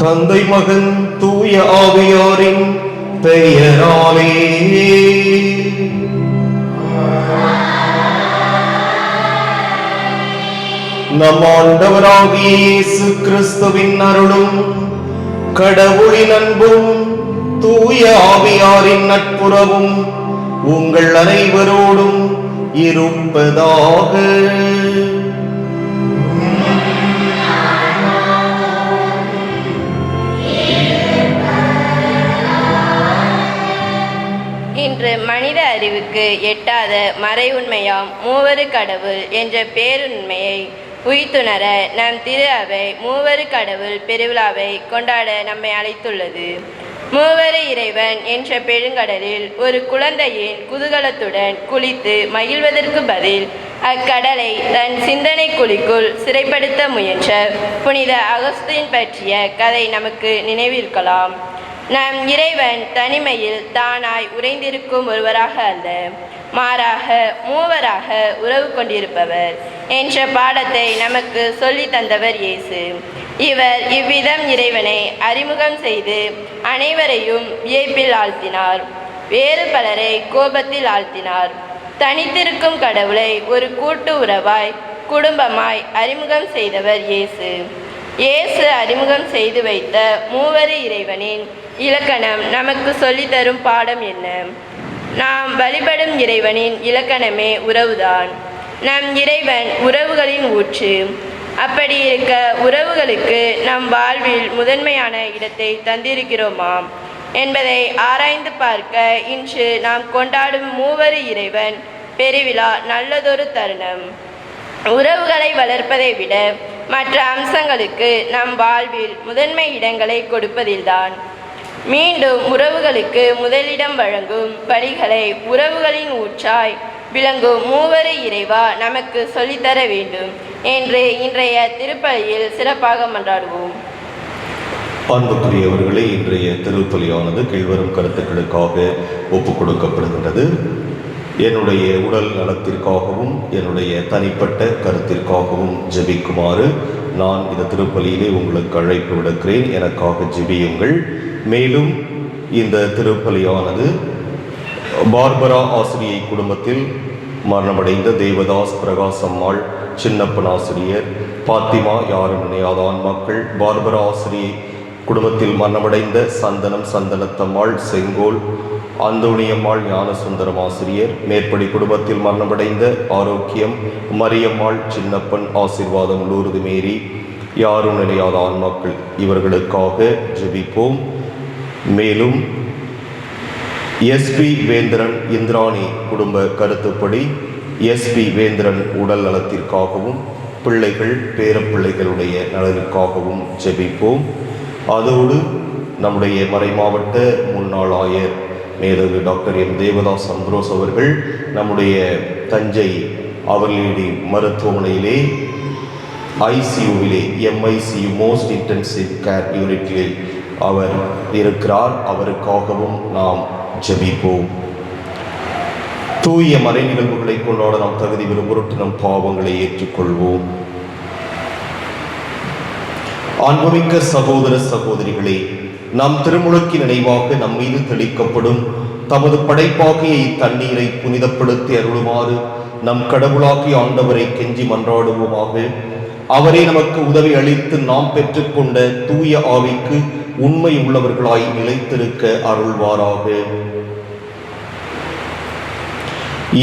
தந்தை மகன் தூய ஆவியாரின் பெயராலே. நம் ஆண்டவராகிய இயேசு கிறிஸ்துவின் அருளும் கடவுளின் அன்பும் தூய ஆவியாரின் நட்புறவும் உங்கள் அனைவரோடும் இருப்பதாக. இன்று மனித அறிவுக்கு எட்டாத மறை உண்மையாம் மூவரு கடவுள் என்ற பேருண்மையை உய்த்துணர நம் திரு அவை மூவரு கடவுள் பெருவிழாவை கொண்டாட நம்மை அழைத்துள்ளது. மூவரு இறைவன் என்ற பெருங்கடலில் ஒரு குழந்தையின் குதூகலத்துடன் குளித்து மகிழ்வதற்கு பதில் அக்கடலை தன் சிந்தனை குழிக்குள் சிறைப்படுத்த முயன்ற புனித அகஸ்தீன் பற்றிய கதை நமக்கு நினைவிருக்கலாம். நம் இறைவன் தனிமையில் தானாய் உறைந்திருக்கும் ஒருவராக அல்ல, மாறாக மூவராக உறவு கொண்டிருப்பவர் என்ற பாடத்தை நமக்கு சொல்லி தந்தவர் இயேசு. இவர் இவ்விதம் இறைவனை அறிமுகம் செய்து அனைவரையும் வியப்பில் ஆழ்த்தினார், வேறு பலரை கோபத்தில் ஆழ்த்தினார். தனித்திருக்கும் கடவுளை ஒரு கூட்டு உறவாய் குடும்பமாய் அறிமுகம் செய்தவர் இயேசு. இயேசு அறிமுகம் செய்து வைத்த மூவரு இறைவனின் இலக்கணம் நமக்கு சொல்லித்தரும் பாடம் என்ன? நாம் வழிபடும் இறைவனின் இலக்கணமே உறவுதான். நம் இறைவன் உறவுகளின் ஊற்று. அப்படி இருக்க உறவுகளுக்கு நம் வாழ்வில் முதன்மையான இடத்தை தந்திருக்கிறோமா என்பதை ஆராய்ந்து பார்க்க இன்று நாம் கொண்டாடும் மூவரு இறைவன் பெருவிழா நல்லதொரு தருணம். உறவுகளை வளர்ப்பதை விட மற்ற அம்சங்களுக்கு நம் வாழ்வில் முதன்மை இடங்களை கொடுப்பதில்தான். மீண்டும் உறவுகளுக்கு முதலிடம் வழங்கும் பணிகளை உறவுகளின் ஊற்றாய் விளங்கும் மூவரு இறைவா நமக்கு சொல்லித்தர வேண்டும் என்று இன்றைய திருப்பலியில் சிறப்பாக மன்றாடுவோம். அன்புக்குரியவர்களே, இன்றைய திருப்பலியானது கீழ்வரும் கருத்துக்களுக்காக ஒப்புக் கொடுக்கப்படுகின்றது. என்னுடைய உடல் நலத்திற்காகவும் என்னுடைய தனிப்பட்ட கருத்திற்காகவும் ஜெபிக்குமாறு நான் இந்த திருப்பலியிலே உங்களுக்கு அழைப்பு விடுக்கிறேன். எனக்காக ஜெபியுங்கள். மேலும் இந்த திருப்பலியானது பார்பரா ஆசிரியை குடும்பத்தில் மரணமடைந்த தேவதாஸ் பிரகாசம்மாள், சின்னப்பன் ஆசிரியர், பாத்திமா யாரும் நினையாத ஆன்மாக்கள், பார்பரா ஆசிரியை குடும்பத்தில் மரணமடைந்த சந்தனம் சந்தனத்தம்மாள், செங்கோல், அந்தோணியம்மாள், ஞானசுந்தரம் ஆசிரியர், மேற்படி குடும்பத்தில் மரணமடைந்த ஆரோக்கியம், மரியம்மாள், சின்னப்பன், ஆசீர்வாதம், லூர்து மேரி, யாரும் நினையாத ஆன்மாக்கள் இவர்களுக்காக ஜெபிப்போம். மேலும் எஸ்பி வேந்திரன் இந்திராணி குடும்ப கருத்துப்படி எஸ்பி வேந்திரன் உடல் நலத்திற்காகவும் பிள்ளைகள் பேரப்பிள்ளைகளுடைய நலனுக்காகவும் ஜெபிப்போம். அதோடு நம்முடைய மறைமாவட்ட முன்னாள் ஆயர் மேதகு டாக்டர் எம் தேவதாஸ் அம்ப்ரோஸ் அவர்கள் நம்முடைய தஞ்சை அவர்லேடி மருத்துவமனையிலே ஐசியூவிலே எம்ஐசியூ மோஸ்ட் இன்டென்சிவ் கேர் யூனிட்டிலே அவர் இருக்கிறார். அவருக்காகவும் நாம் ஜெபிப்போம். தூய மறை நிகழ்வுகளை கொண்டாட நாம் தகுதி பெறும் பொருட்டு நம் பாவங்களை ஏற்றுக்கொள்வோம். அன்புமிக்க சகோதர சகோதரிகளே, நம் திருமுழுக்கின் நினைவாக நம் மீது தெளிக்கப்படும் தமது படைப்பாகிய இத்தண்ணீரை புனிதப்படுத்தி அருளுமாறு நம் கடவுளாகிய ஆண்டவரை கெஞ்சி மன்றாடுவோமாக. அவரே நமக்கு உதவி அளித்து நாம் பெற்றுக்கொண்ட தூய ஆவிக்கு உண்மை உள்ளவர்களாய் நிலைத்திருக்க அருள்வாராக.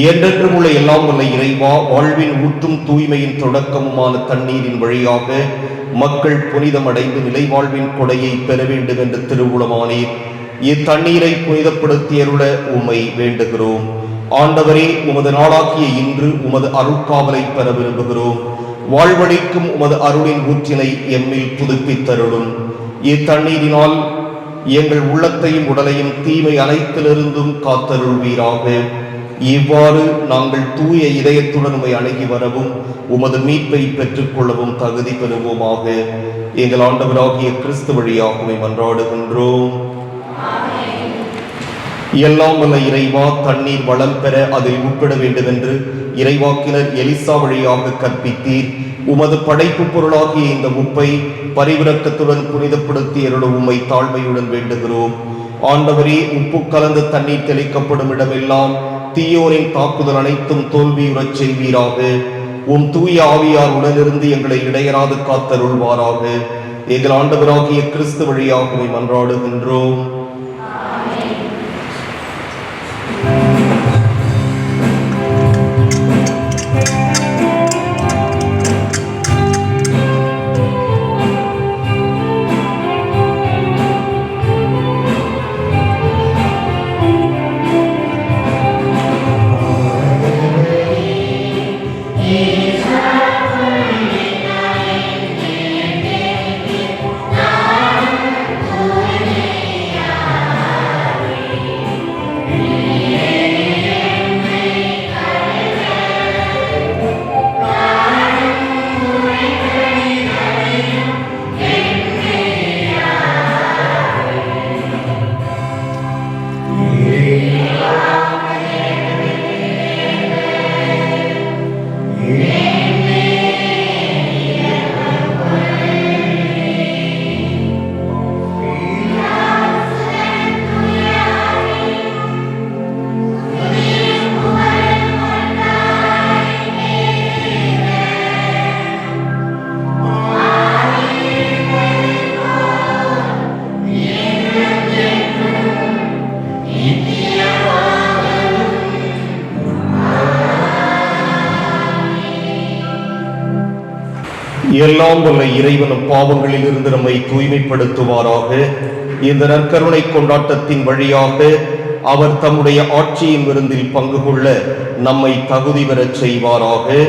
என்றென்றும் உள்ள எல்லாம் வல்ல இறைவா, வாழ்வின் ஊற்றும் தூய்மையின் தொடக்கமுமான தண்ணீரின் வழியாக மக்கள் புனிதம் அடைந்து நிலை வாழ்வின் கொடையை பெற வேண்டும் என்று திருவுளமானீர். இத்தண்ணீரை புனிதப்படுத்தியருள உம்மை வேண்டுகிறோம். ஆண்டவரே, உமது நாளாகிய இன்று உமது அருட்காவலை பெற விரும்புகிறோம். வாழ்வழிக்கும் உமது அருளின் ஊற்றினை எம்மில் புதுப்பித்தருளும். இத்தண்ணீரினால் எங்கள் உள்ளத்தையும் உடலையும் தீமை அனைத்திலிருந்தும் காத்தருள்வீராக. இவ்வாறு நாங்கள் தூய இதயத்துடன் உம்மை அணுகி வரவும் உமது மீட்பை பெற்றுக்கொள்ளவும் தகுதி பெறுவோமாக. எங்கள் ஆண்டவராகிய கிறிஸ்து வழியாக உம்மை மன்றாடுகின்றோம். எல்லாம் வல்ல இறைவா, தண்ணீர் வளம் பெற அதில் உட்பட வேண்டும் என்று இறைவாக்கினர் எலிசா வழியாக கற்பித்தீர். உமது படைப்பு பொருளாகிய இந்த உப்பை பரிவிரக்கத்துடன் புனிதப்படுத்தி அருள உம்மை தாழ்மையுடன் வேண்டுகிறோம். ஆண்டவரே, உப்பு கலந்த தண்ணீர் தெளிக்கப்படும் இடமெல்லாம் தீயோரின் தாக்குதல் அனைத்தும் தோல்வியுறச் செய்வீராக. உம் தூய ஆவியார் உடனிருந்து எங்களை இடையராது காத்தருள்வாராக. எங்கள் ஆண்டவராகிய கிறிஸ்து வழியாகவே மன்றாடுகின்றோம். எல்லாம் வல்ல இறைவனும் பாவங்களில் இருந்து நம்மை தூய்மைப்படுத்துவாராக. இந்த நற்கருணை கொண்டாட்டத்தின் வழியாக அவர் தம்முடைய ஆட்சியின் விருந்தில் பங்கு கொள்ள நம்மை தகுதி பெறச் செய்வாராக.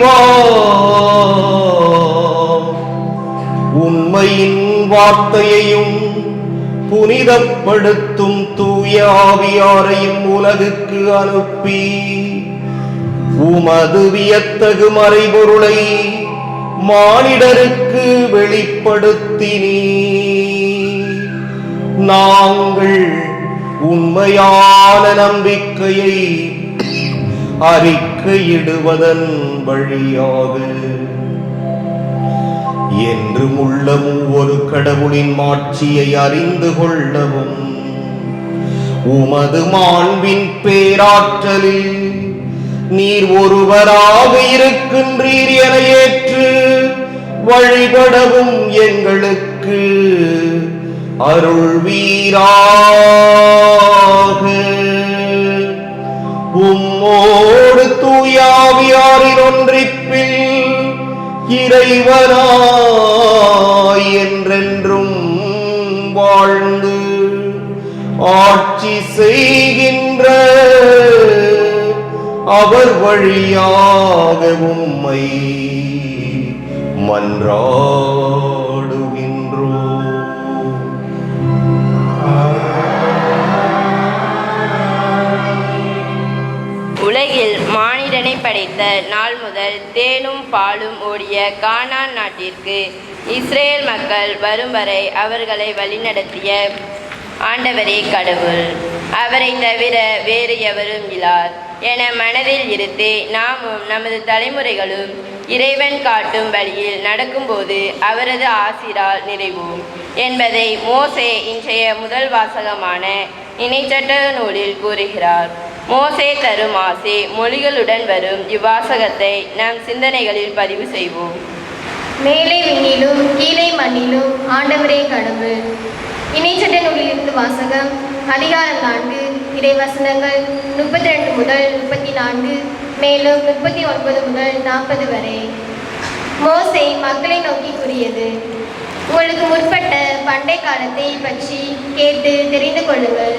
இறைவா, உண்மையின் வார்த்தையையும் புனிதப்படுத்தும் தூய ஆவியாரையும் உலகுக்கு அனுப்பி உமது வியத்தகு மறைபொருளை மானிடருக்கு வெளிப்படுத்தினீ. நாங்கள் உண்மையான நம்பிக்கையை அறிக்கையிடுவதன் வழியாக என்றும் உள்ள ஒவ்வொரு கடவுளின் மாட்சியை அறிந்து கொள்ளவும் உமது மாண்பின் பேராற்றலில் நீர் ஒருவராக இருக்கின்றீர் என ஏற்று வழிபடவும் எங்களுக்கு அருள்வீராக. உம்மோடு தூயாவியாரின் ஒன்றிப்பில் இறைவனாய் என்றென்றும் வாழ்ந்து ஆட்சி செய்கின்ற அவர் வழியாக உம்மை மன்றாடுகின்றோம். உலகில் மானிடனை படைத்த நாள் முதல் தேனும் பாலும் ஓடிய கானான் நாட்டிற்கு இஸ்ரேல் மக்கள் வரும் வரை அவர்களை வழிநடத்திய ஆண்டவரே கடவுள், அவரை தவிர வேறு எவரும் இலார் என மனதில் இருத்தி நாமும் நமது தலைமுறைகளும் இறைவன் காட்டும் வழியில் நடக்கும்போது அவரது ஆசிரால் நிறைவோம் என்பதை மோசே இன்றைய முதல் வாசகமான இணைச்சட்ட நூலில் கூறுகிறார். மோசே தரும் ஆசை மொழிகளுடன் வரும் இவ்வாசகத்தை நம் சிந்தனைகளில் பதிவு செய்வோம். மேலே விண்ணிலும் கீழே மண்ணிலும் ஆண்டவரே கடவுள். இணைச்சட்ட நூலிலிருந்து வாசகம். அதிகாரம் 4, இறைவசனங்கள் 32 முதல் 34, மேலும் 39 முதல் 40 வரை. மோசே மக்களை நோக்கி கூறியது: உங்களுக்கு முற்பட்ட பண்டை காலத்தை பற்றி கேட்டு தெரிந்து கொள்ளுங்கள்.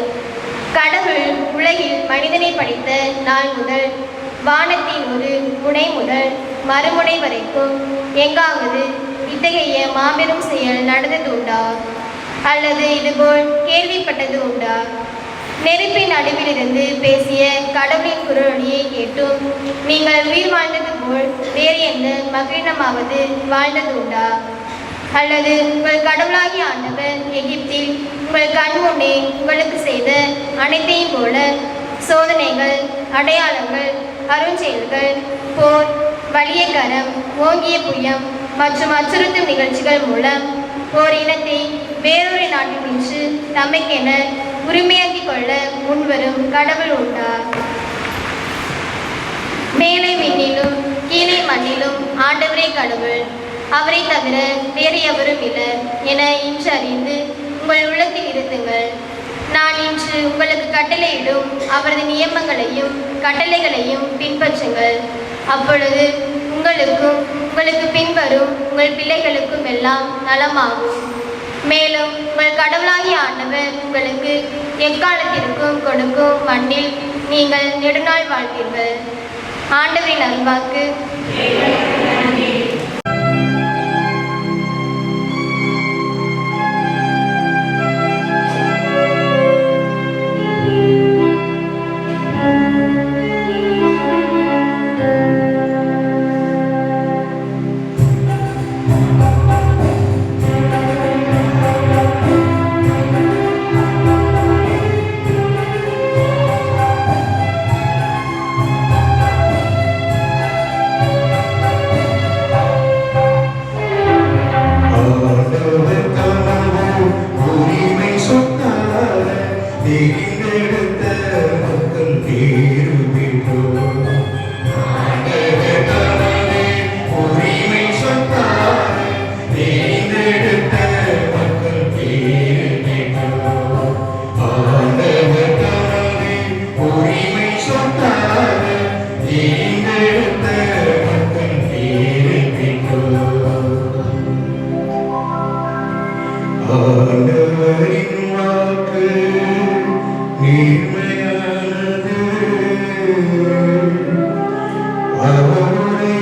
கடவுள் உலகில் மனிதனை படைத்த நாள் முதல் வானத்தின் ஒரு முனை முதல் மறுமுனை வரைக்கும் எங்காவது இத்தகைய மாபெரும் செயல் நடந்தது உண்டா? அல்லது இதுபோல் கேள்விப்பட்டது உண்டா? நெருப்பின் நடுவிலிருந்து பேசிய கடவுளின் குரலொலியை கேட்டும் நீங்கள் உயிர் வாழ்ந்தது போல் வேறு என்ன மகிழ்னமாவது வாழ்ந்தது உண்டா? அல்லது உங்கள் கடவுளாகிய ஆண்டவர் எகிப்தில் உங்கள் கண் முன்னே உங்களுக்கு செய்த அனைத்தையும் போல சோதனைகள், அடையாளங்கள், அருஞ்செயல்கள், போர், வலிய கரம், ஓங்கிய புயம் மற்றும் அச்சுறுத்தும் நிகழ்ச்சிகள் மூலம் ஓர் இனத்தை வேறொரு நாட்டில் நின்று தமக்கென உரிமையாக்கிக் கொள்ள முன்வரும் கடவுள் உண்டா? மேலே விண்ணிலும் கீழே மண்ணிலும் ஆண்டவரே கடவுள், அவரை தவிர வேறு எவரும் இல்லை என இன்று அறிந்து உங்கள் உள்ளத்தில் இருத்துங்கள். நான் இன்று உங்களுக்கு கட்டளையிடும் அவரது நியமங்களையும் கட்டளைகளையும் பின்பற்றுங்கள். அப்பொழுது உங்களுக்கும் உங்களுக்கு பின்வரும் உங்கள் பிள்ளைகளுக்கும் எல்லாம் நலமாகும். மேலும் உங்கள் கடவுளாகிய ஆண்டவர் உங்களுக்கு எக்காலத்திற்கும் கொடுக்கும் மண்ணில் நீங்கள் நெடுநாள் வாழ்வீர்கள். ஆண்டவரின் அருள்வாக்கு. அவருடைய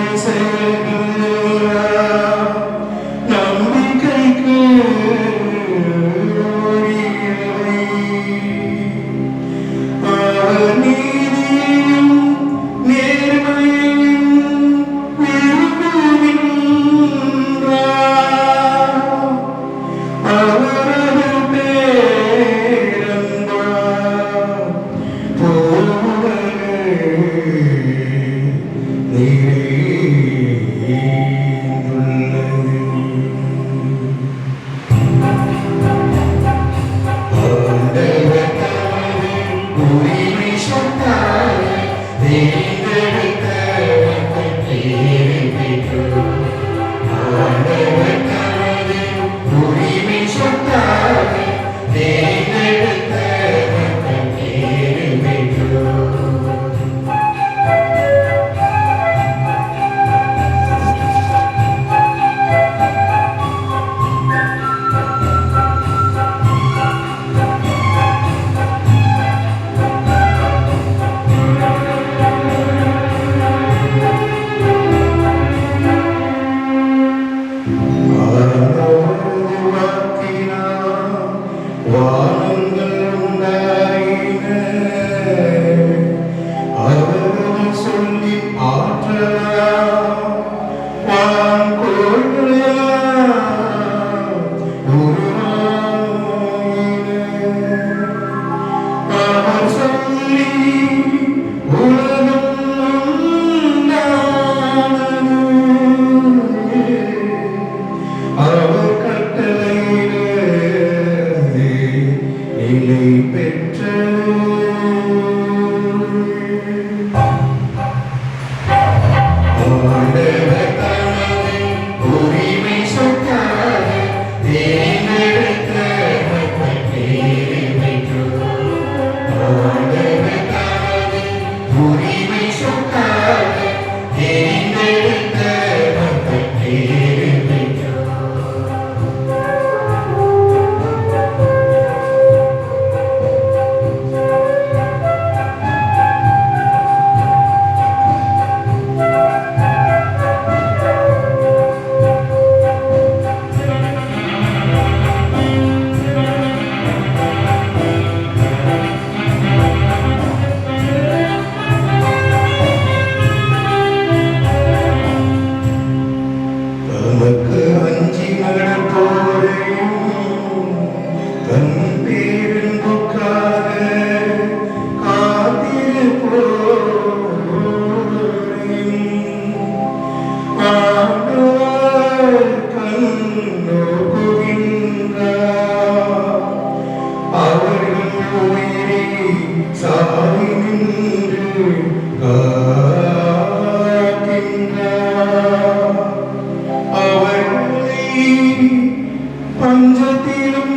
பஞ்சத்திலும்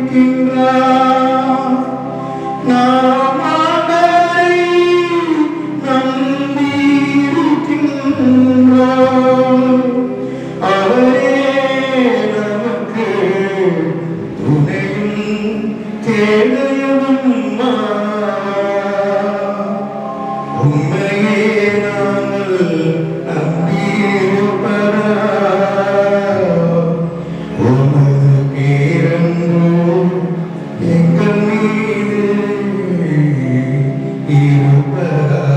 வாழ்கின்றார். நாம் அவரை நம்பியிருக்கின்றோம். அவரே நமக்கு துணையும் கேடயமும்மா. உம்மையே நாங்கள் நம்பியிருப்பதால் உமது பேரன்பு எங்கள் மீது இருப்பதால்.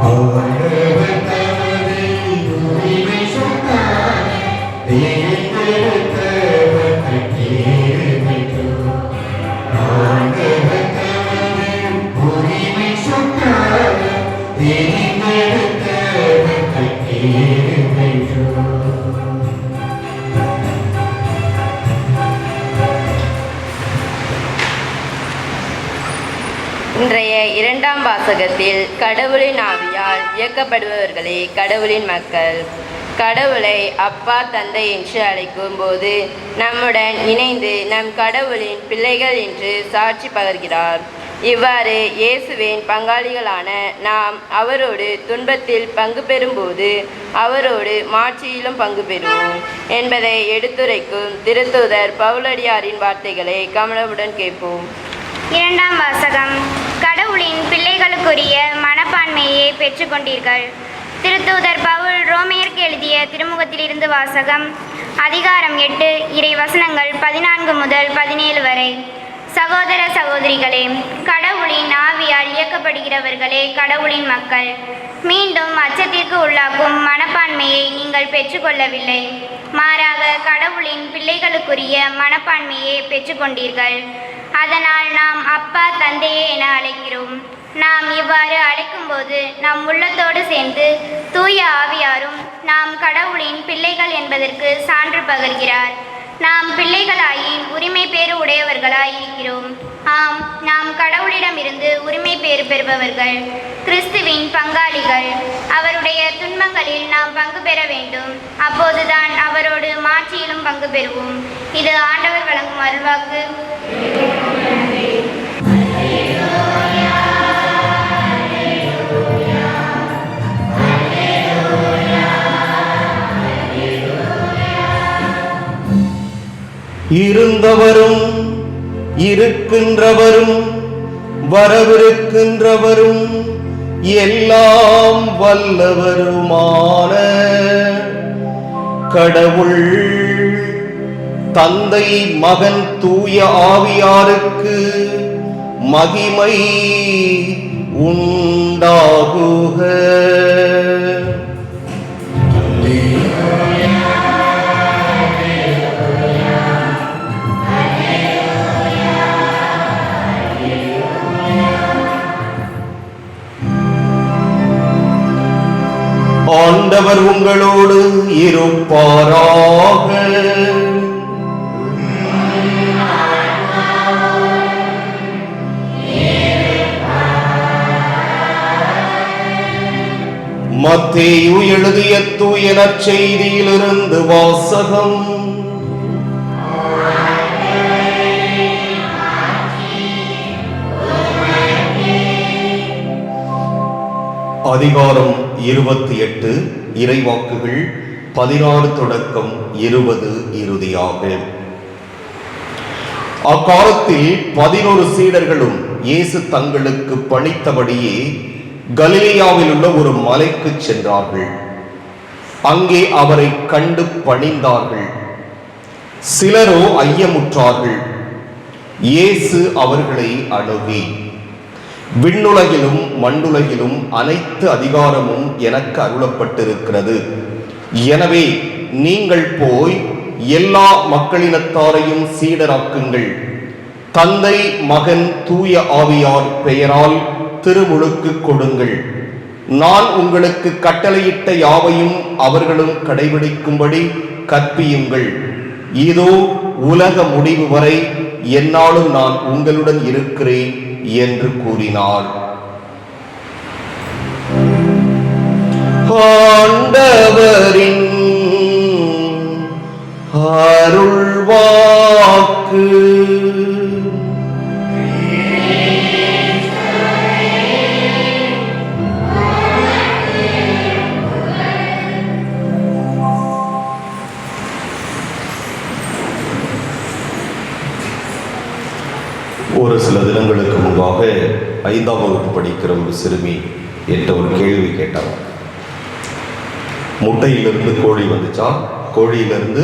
ஆண்டவர் தமது உரிமை சொன்னார், தேர்ந்தெடுத்தவர்கள் பேறு பெற்றோர். ஆண்டவர் தமது உரிமை சொன்னார், தேர்ந்தெடுத்தவர்கள் பேறு பெற்றோர். இன்றைய இரண்டாம் வாசகத்தில் கடவுளின் ஆவியால் இயக்கப்படுபவர்களே கடவுளின் மக்கள். கடவுளை அப்பா தந்தை என்று அழைக்கும் போது நம்முடன் இணைந்து நம் கடவுளின் பிள்ளைகள் என்று சாட்சி பகர்கிறார். இவ்வாறு இயேசுவின் பங்காளிகளான நாம் அவரோடு துன்பத்தில் பங்கு பெறும்போது அவரோடு மாட்சியிலும் பங்கு பெறுவோம் என்பதை எடுத்துரைக்கும் திருத்தூதர் பவுலடியாரின் வார்த்தைகளை கவனமுடன் கேட்போம். இரண்டாம் வாசகம். கடவுளின் பிள்ளைகளுக்குரிய மனப்பான்மையை பெற்றுக்கொண்டீர்கள். திருத்தூதர் பவுல் ரோமையருக்கு எழுதிய திருமுகத்திலிருந்து வாசகம். அதிகாரம் 8 இறை வசனங்கள் 14 முதல் 17 வரை. சகோதர சகோதரிகளே, கடவுளின் ஆவியால் இயக்கப்படுகிறவர்களே கடவுளின் மக்கள். மீண்டும் அச்சத்திற்கு உள்ளாக்கும் மனப்பான்மையை நீங்கள் பெற்றுக்கொள்ளவில்லை, மாறாக கடவுளின் பிள்ளைகளுக்குரிய மனப்பான்மையை பெற்றுக்கொண்டீர்கள். அதனால் நாம் அப்பா தந்தையே என அழைக்கிறோம். நாம் இவ்வாறு அழைக்கும்போது நம் உள்ளத்தோடு சேர்ந்து தூய ஆவியாரும் நாம் கடவுளின் பிள்ளைகள் என்பதற்கு சான்று பகர்கிறார். நாம் பிள்ளைகளாயின் உரிமை பேறு உடையவர்களாய் இருக்கிறோம். ஆம், நாம் கடவுளிடமிருந்து உரிமை பேறு பெறுபவர்கள், கிறிஸ்துவின் பங்காளிகள். அவருடைய துன்பங்களில் நாம் பங்கு பெற வேண்டும். அப்போதுதான் அவரோடு மாட்சியிலும் பங்கு பெறுவோம். இது ஆண்டவர் வழங்கும் அருள்வாக்கு. இருந்தவரும் இருக்கின்றவரும் வரவிருக்கின்றவரும் எல்லாம் வல்லவருமான கடவுள் தந்தை மகன் தூய ஆவியாருக்கு மகிமை உண்டாகுக. ஆண்டவர் உங்களோடு இருப்பாராக. மத்தேயு எழுதிய தூய நற்செய்தியிலிருந்து வாசகம். அதிகாரம் 28 இறைவாக்குகள் 16 தொடக்கம் 20 இறுதியாக. அக்காலத்தில் 11 சீடர்களும் இயேசு தங்களுக்கு பணித்தபடியே கலிலேயாவில் உள்ள ஒரு மலைக்கு சென்றார்கள். அங்கே அவரை கண்டு பணிந்தார்கள். சிலரோ ஐயமுற்றார்கள். இயேசு அவர்களை அணுகி, விண்ணுலகிலும் மண்ணுலகிலும் அனைத்து அதிகாரமும் எனக்கு அருளப்பட்டிருக்கிறது. எனவே நீங்கள் போய் எல்லா மக்களினத்தாரையும் சீடராக்குங்கள். தந்தை மகன் தூய ஆவியார் பெயரால் திருமுழுக்கு கொடுங்கள். நான் உங்களுக்கு கட்டளையிட்ட யாவையும் அவர்களும் கடைபிடிக்கும்படி கற்பியுங்கள். இதோ உலக முடிவு வரை எந்நாளும் நான் உங்களுடன் இருக்கிறேன் என்று கூறினார். ஆண்டவரின் அருள்வாக்கு. ஒரு சில தினங்களுக்கு முன்பாக 5ஆம் வகுப்பு படிக்கிற ஒரு சிறுமி என்கிட்ட ஒரு கேள்வி கேட்டாங்க. முட்டையிலிருந்து கோழி வந்துச்சா, கோழியிலிருந்து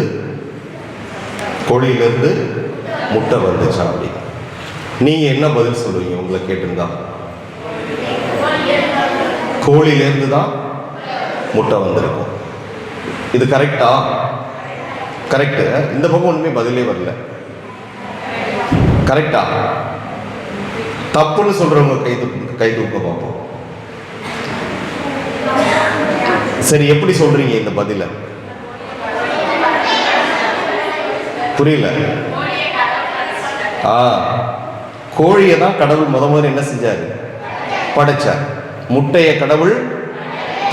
முட்டை வந்துச்சா அப்படி. நீங்க என்ன பதில் சொல்லுவீங்க உங்களை கேட்டிருந்தா? கோழியிலிருந்து தான் முட்டை வந்திருக்கும். இது கரெக்டா? கரெக்டு. இந்த பக்கம் ஒண்ணுமே பதிலே வரல. கரெக்டா? தப்புன்னு சொல்றவங்க கை தூக்க பார்ப்போம். சரி, எப்படி சொல்றீங்க இந்த பதில? புரியல. கோழியை தான் கடவுள் முதல்ல என்ன செஞ்சாரு? படைச்சார். முட்டையை கடவுள்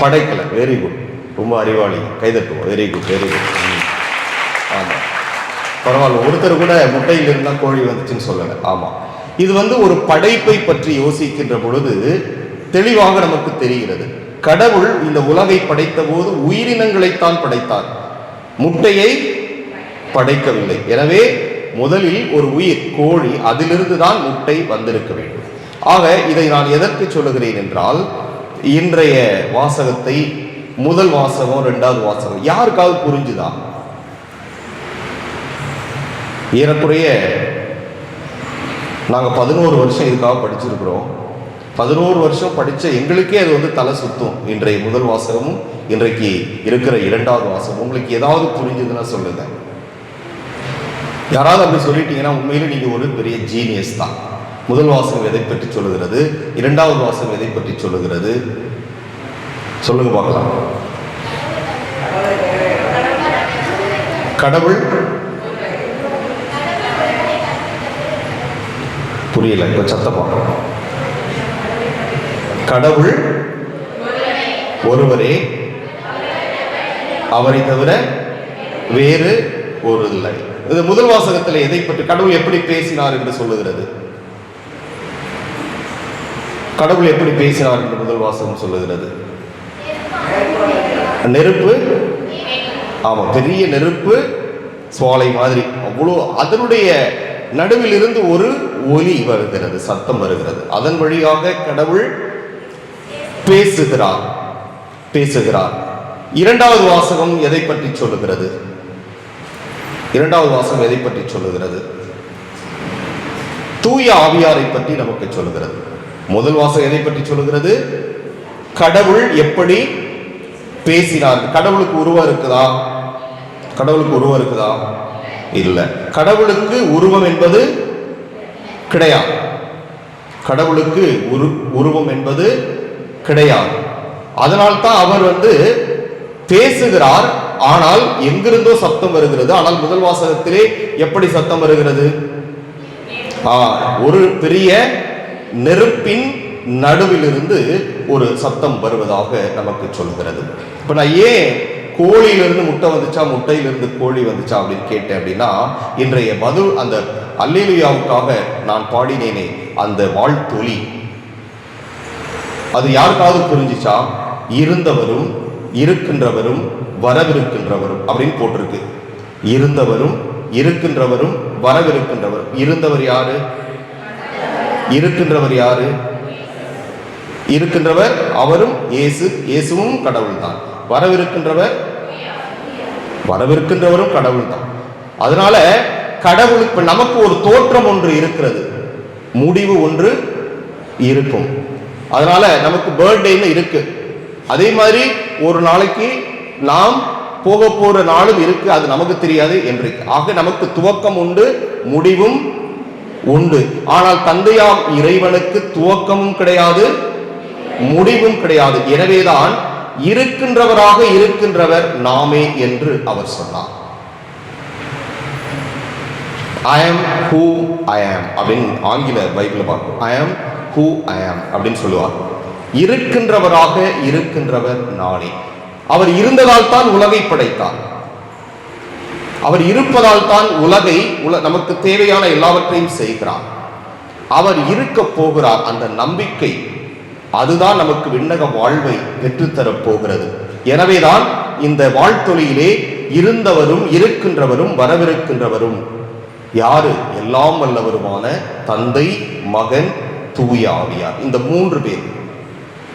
படைக்கல. வெரி குட், ரொம்ப அறிவாளி, கைதட்டுவோம். Very good, very good. ஆமா, பரவாயில்ல. ஒருத்தர் கூட முட்டையில் இருந்தால் கோழி வந்துச்சுன்னு சொல்லலை. ஆமாம், இது ஒரு படைப்பை பற்றி யோசிக்கின்ற பொழுது தெளிவாக நமக்கு தெரிகிறது. கடவுள் இந்த உலகை படைத்த போது உயிரினங்களைத்தான் படைத்தார், முட்டையை படைக்கவில்லை. எனவே முதலில் ஒரு உயிர் கோழி, அதிலிருந்து தான் முட்டை வந்திருக்க வேண்டும். ஆக இதை நான் எதற்கு சொல்லுகிறேன் என்றால், இன்றைய வாசகத்தை முதல் வாசகம் 2வது வாசகம் யாருக்காவது புரிஞ்சுதா? ஏறக்குறைய நாங்கள் 11 வருஷம் இதுக்காக படிச்சிருக்கிறோம். 11 வருஷம் படித்த எங்களுக்கே அது தலை சுத்தும். இன்றைய முதல் வாசகமும் இன்றைக்கு இருக்கிற 2வது வாசகம் உங்களுக்கு ஏதாவது புரிஞ்சுதுன்னா சொல்லுங்க. யாராவது அப்படி சொல்லிட்டீங்கன்னா உண்மையிலே நீங்க ஒரு பெரிய ஜீனியஸ் தான். முதல் வாசகம் எதை பற்றி சொல்லுகிறது, 2வது வாசகம் எதை பற்றி சொல்லுகிறது? சொல்லுங்க பார்க்கலாம். கடவுள் புரியல, இப்ப சத்தமா. கடவுள் ஒருவரே, அவரை தவிர வேறு ஒரு இல்லை. இது முதல் வாசகத்தில் எதை பற்றி, கடவுள் எப்படி பேசினார் என்று சொல்லுகிறது? கடவுள் எப்படி பேசினார் என்று முதல் வாசகம் சொல்லுகிறது? நெருப்பு, ஆமா, பெரிய நெருப்பு சுவாலை மாதிரி, அவ்வளோ அதனுடைய நடுவில் இருந்து ஒரு ஒலி வருகிறது, சத்தம் வருகிறது. அதன் வழியாக கடவுள் பேசுகிறார். 2வது வாசகம் எதை பற்றி சொல்லுகிறது? 2வது வாசகம் எதை பற்றி சொல்லுகிறது? தூய ஆவியாரை பற்றி நமக்கு சொல்லுகிறது. முதல் வாசகம் எதை பற்றி சொல்லுகிறது? கடவுள் எப்படி பேசினார். கடவுளுக்கு உருவம் இருக்குதா? கடவுளுக்கு உருவம் இருக்குதா? இல்ல. கடவுளுக்கு உருவம் என்பது கிடையாது. கடவுளுக்கு உருவம் என்பது கிடையாது. அதனால்தான் அவர் பேசுகிறார். ஆனால் எங்கிருந்தோ சத்தம் வருகிறது. ஆனால் முதல் வாசகத்திலே எப்படி சத்தம் வருகிறது? ஒரு பெரிய நெருப்பின் நடுவிலிருந்து ஒரு சத்தம் வருவதாக நமக்கு சொல்கிறது. இப்ப நான் ஏன் கோழியிலிருந்து முட்டை வந்துச்சா, முட்டையிலிருந்து கோழி வந்துச்சா அப்படின்னு கேட்டேன் அப்படின்னா, இன்றைய பதில் அந்த அல்லேலூயாவுக்காக நான் பாடினேனே அந்த வாழ்த்தொலி, அது யாருக்காவது புரிஞ்சிச்சா? இருந்தவரும் இருக்கின்றவரும் வரவிருக்கின்றவரும் அப்படின்னு போட்டிருக்கு. இருந்தவரும் இருக்கின்றவரும் வரவிருக்கின்றவரும். இருந்தவர் யாரு? இருக்கின்றவர் யாரு? இருக்கின்றவர் அவரும் இயேசு, இயேசுவும் கடவுள் தான். வரவிருக்கின்றவரும் கடவுள் தான். அதனால கடவுளுக்கு நமக்கு ஒரு தோற்றம் ஒன்று இருக்கிறது, முடிவு ஒன்று இருக்கும். அதனால நமக்கு பர்த்டேன்னு இருக்கு. அதே மாதிரி ஒரு நாளைக்கு நாம் போக போற நாளும் இருக்கு, அது நமக்கு தெரியாது என்றைக்கு. ஆக நமக்கு துவக்கம் உண்டு, முடிவும் உண்டு. ஆனால் தந்தையாம் இறைவனுக்கு துவக்கமும் கிடையாது, முடிவும் கிடையாது. எனவேதான் இருக்கின்றவராக இருக்கின்றவர் நாமே என்று அவர் சொன்னார். I am who I am அப்படின்னு ஆங்கில பைபிளை பார்க்கும். I am who I am அப்படின்னு சொல்லுவார். இருக்கின்றவராக இருக்கின்றவர் நானே. அவர் இருந்ததால் தான் உலகை படைத்தார். அவர் இருப்பதால் தான் உலகை நமக்கு தேவையான எல்லாவற்றையும் செய்கிறார். அவர் இருக்க போகிறார். அந்த நம்பிக்கை அதுதான் நமக்கு விண்ணக வாழ்வை பெற்றுத்தரப் போகிறது. எனவேதான் இந்த வாழ்த்தொழியிலே இருந்தவரும் இருக்கின்றவரும் வரவிருக்கின்றவரும் யாரு? எல்லாம் வல்லவருமான தந்தை, மகன், தூய ஆவியார். இந்த 3 பேர்.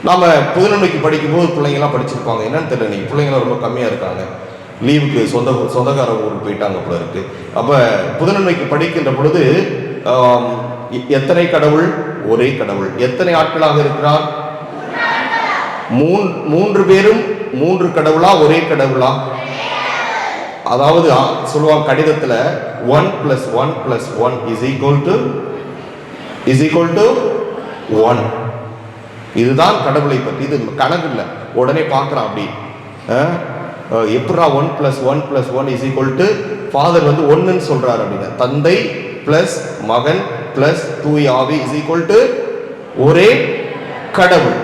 நாம புதுநன்மைக்கு படிக்கும் போது பிள்ளைங்கெல்லாம் படிச்சிருப்பாங்க. என்னன்னு தெரியல, நீங்க பிள்ளைங்களாம் ரொம்ப கம்மியா இருக்காங்க. லீவுக்கு சொந்தக்கார ஊருக்கு போயிட்டாங்க போல இருக்கு. அப்ப புதுநன்மைக்கு படிக்கின்ற பொழுது எத்தனை கடவுள்? ஒரே கடவுள். எத்தனை ஆட்களாக இருக்கிறார்? 3 பேரும் 3 கடவுளா? ஒரே கடவுளா? அதாவது சொல்லுவாங்க கடிதத்துல 1 + 1 + 1 is equal to 1. இதுதான் கடவுளை பற்றி. இது கணக்கு இல்லை, உடனே பார்க்கலாம். அப்படி எப்படா 1 + 1 + 1 is equal to ஃபாதர் வந்து 1ன்னு சொல்றாரு அப்படின்னா, தந்தை பிளஸ் மகன் பிளஸ் தூய ஆவி is equal to ஒரே கடவுள்.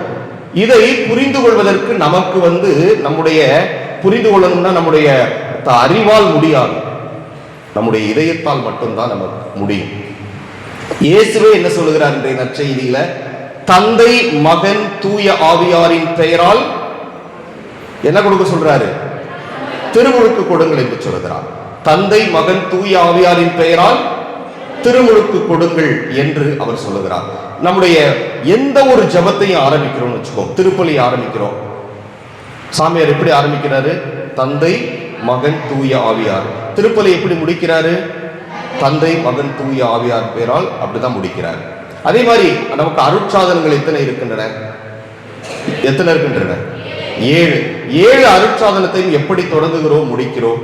இதை புரிந்து கொள்வதற்கு நமக்கு வந்து நம்முடைய புரிந்து கொள்ளணும்னா நம்முடைய அறிவால் முடியாது, நம்முடைய இதயத்தால் மட்டும்தான் நமக்கு முடியும். இயேசுவே என்ன சொல்லுகிறார் இன்றைய நற்செய்தியில? தந்தை, மகன், தூய ஆவியாரின் பெயரால் என்ன கொடுக்க சொல்றாரு? திருமுழுக்கு கொடுங்கள் என்று சொல்கிறார். தந்தை, மகன், தூய ஆவியாரின் பெயரால் திருமுழுக்கு கொடுங்கள் என்று அவர் சொல்லுகிறார். நம்முடைய எந்த ஒரு ஜபத்தையும் ஆரம்பிக்கிறோம்னு வச்சுக்கோ, திருப்பலி ஆரம்பிக்கிறோம், சாமியார் எப்படி ஆரம்பிக்கிறாரு? தந்தை, மகன், தூய ஆவியார். திருப்பலி எப்படி முடிக்கிறாரு? தந்தை, மகன், தூய ஆவியார் பெயரால் அப்படிதான் முடிக்கிறார். அதே மாதிரி நமக்கு அருட்சாதனங்கள் எத்தனை இருக்கின்றன? 7 அருட்சாதனத்தையும் எப்படி தொடங்குகிறோம், முடிக்கிறோம்?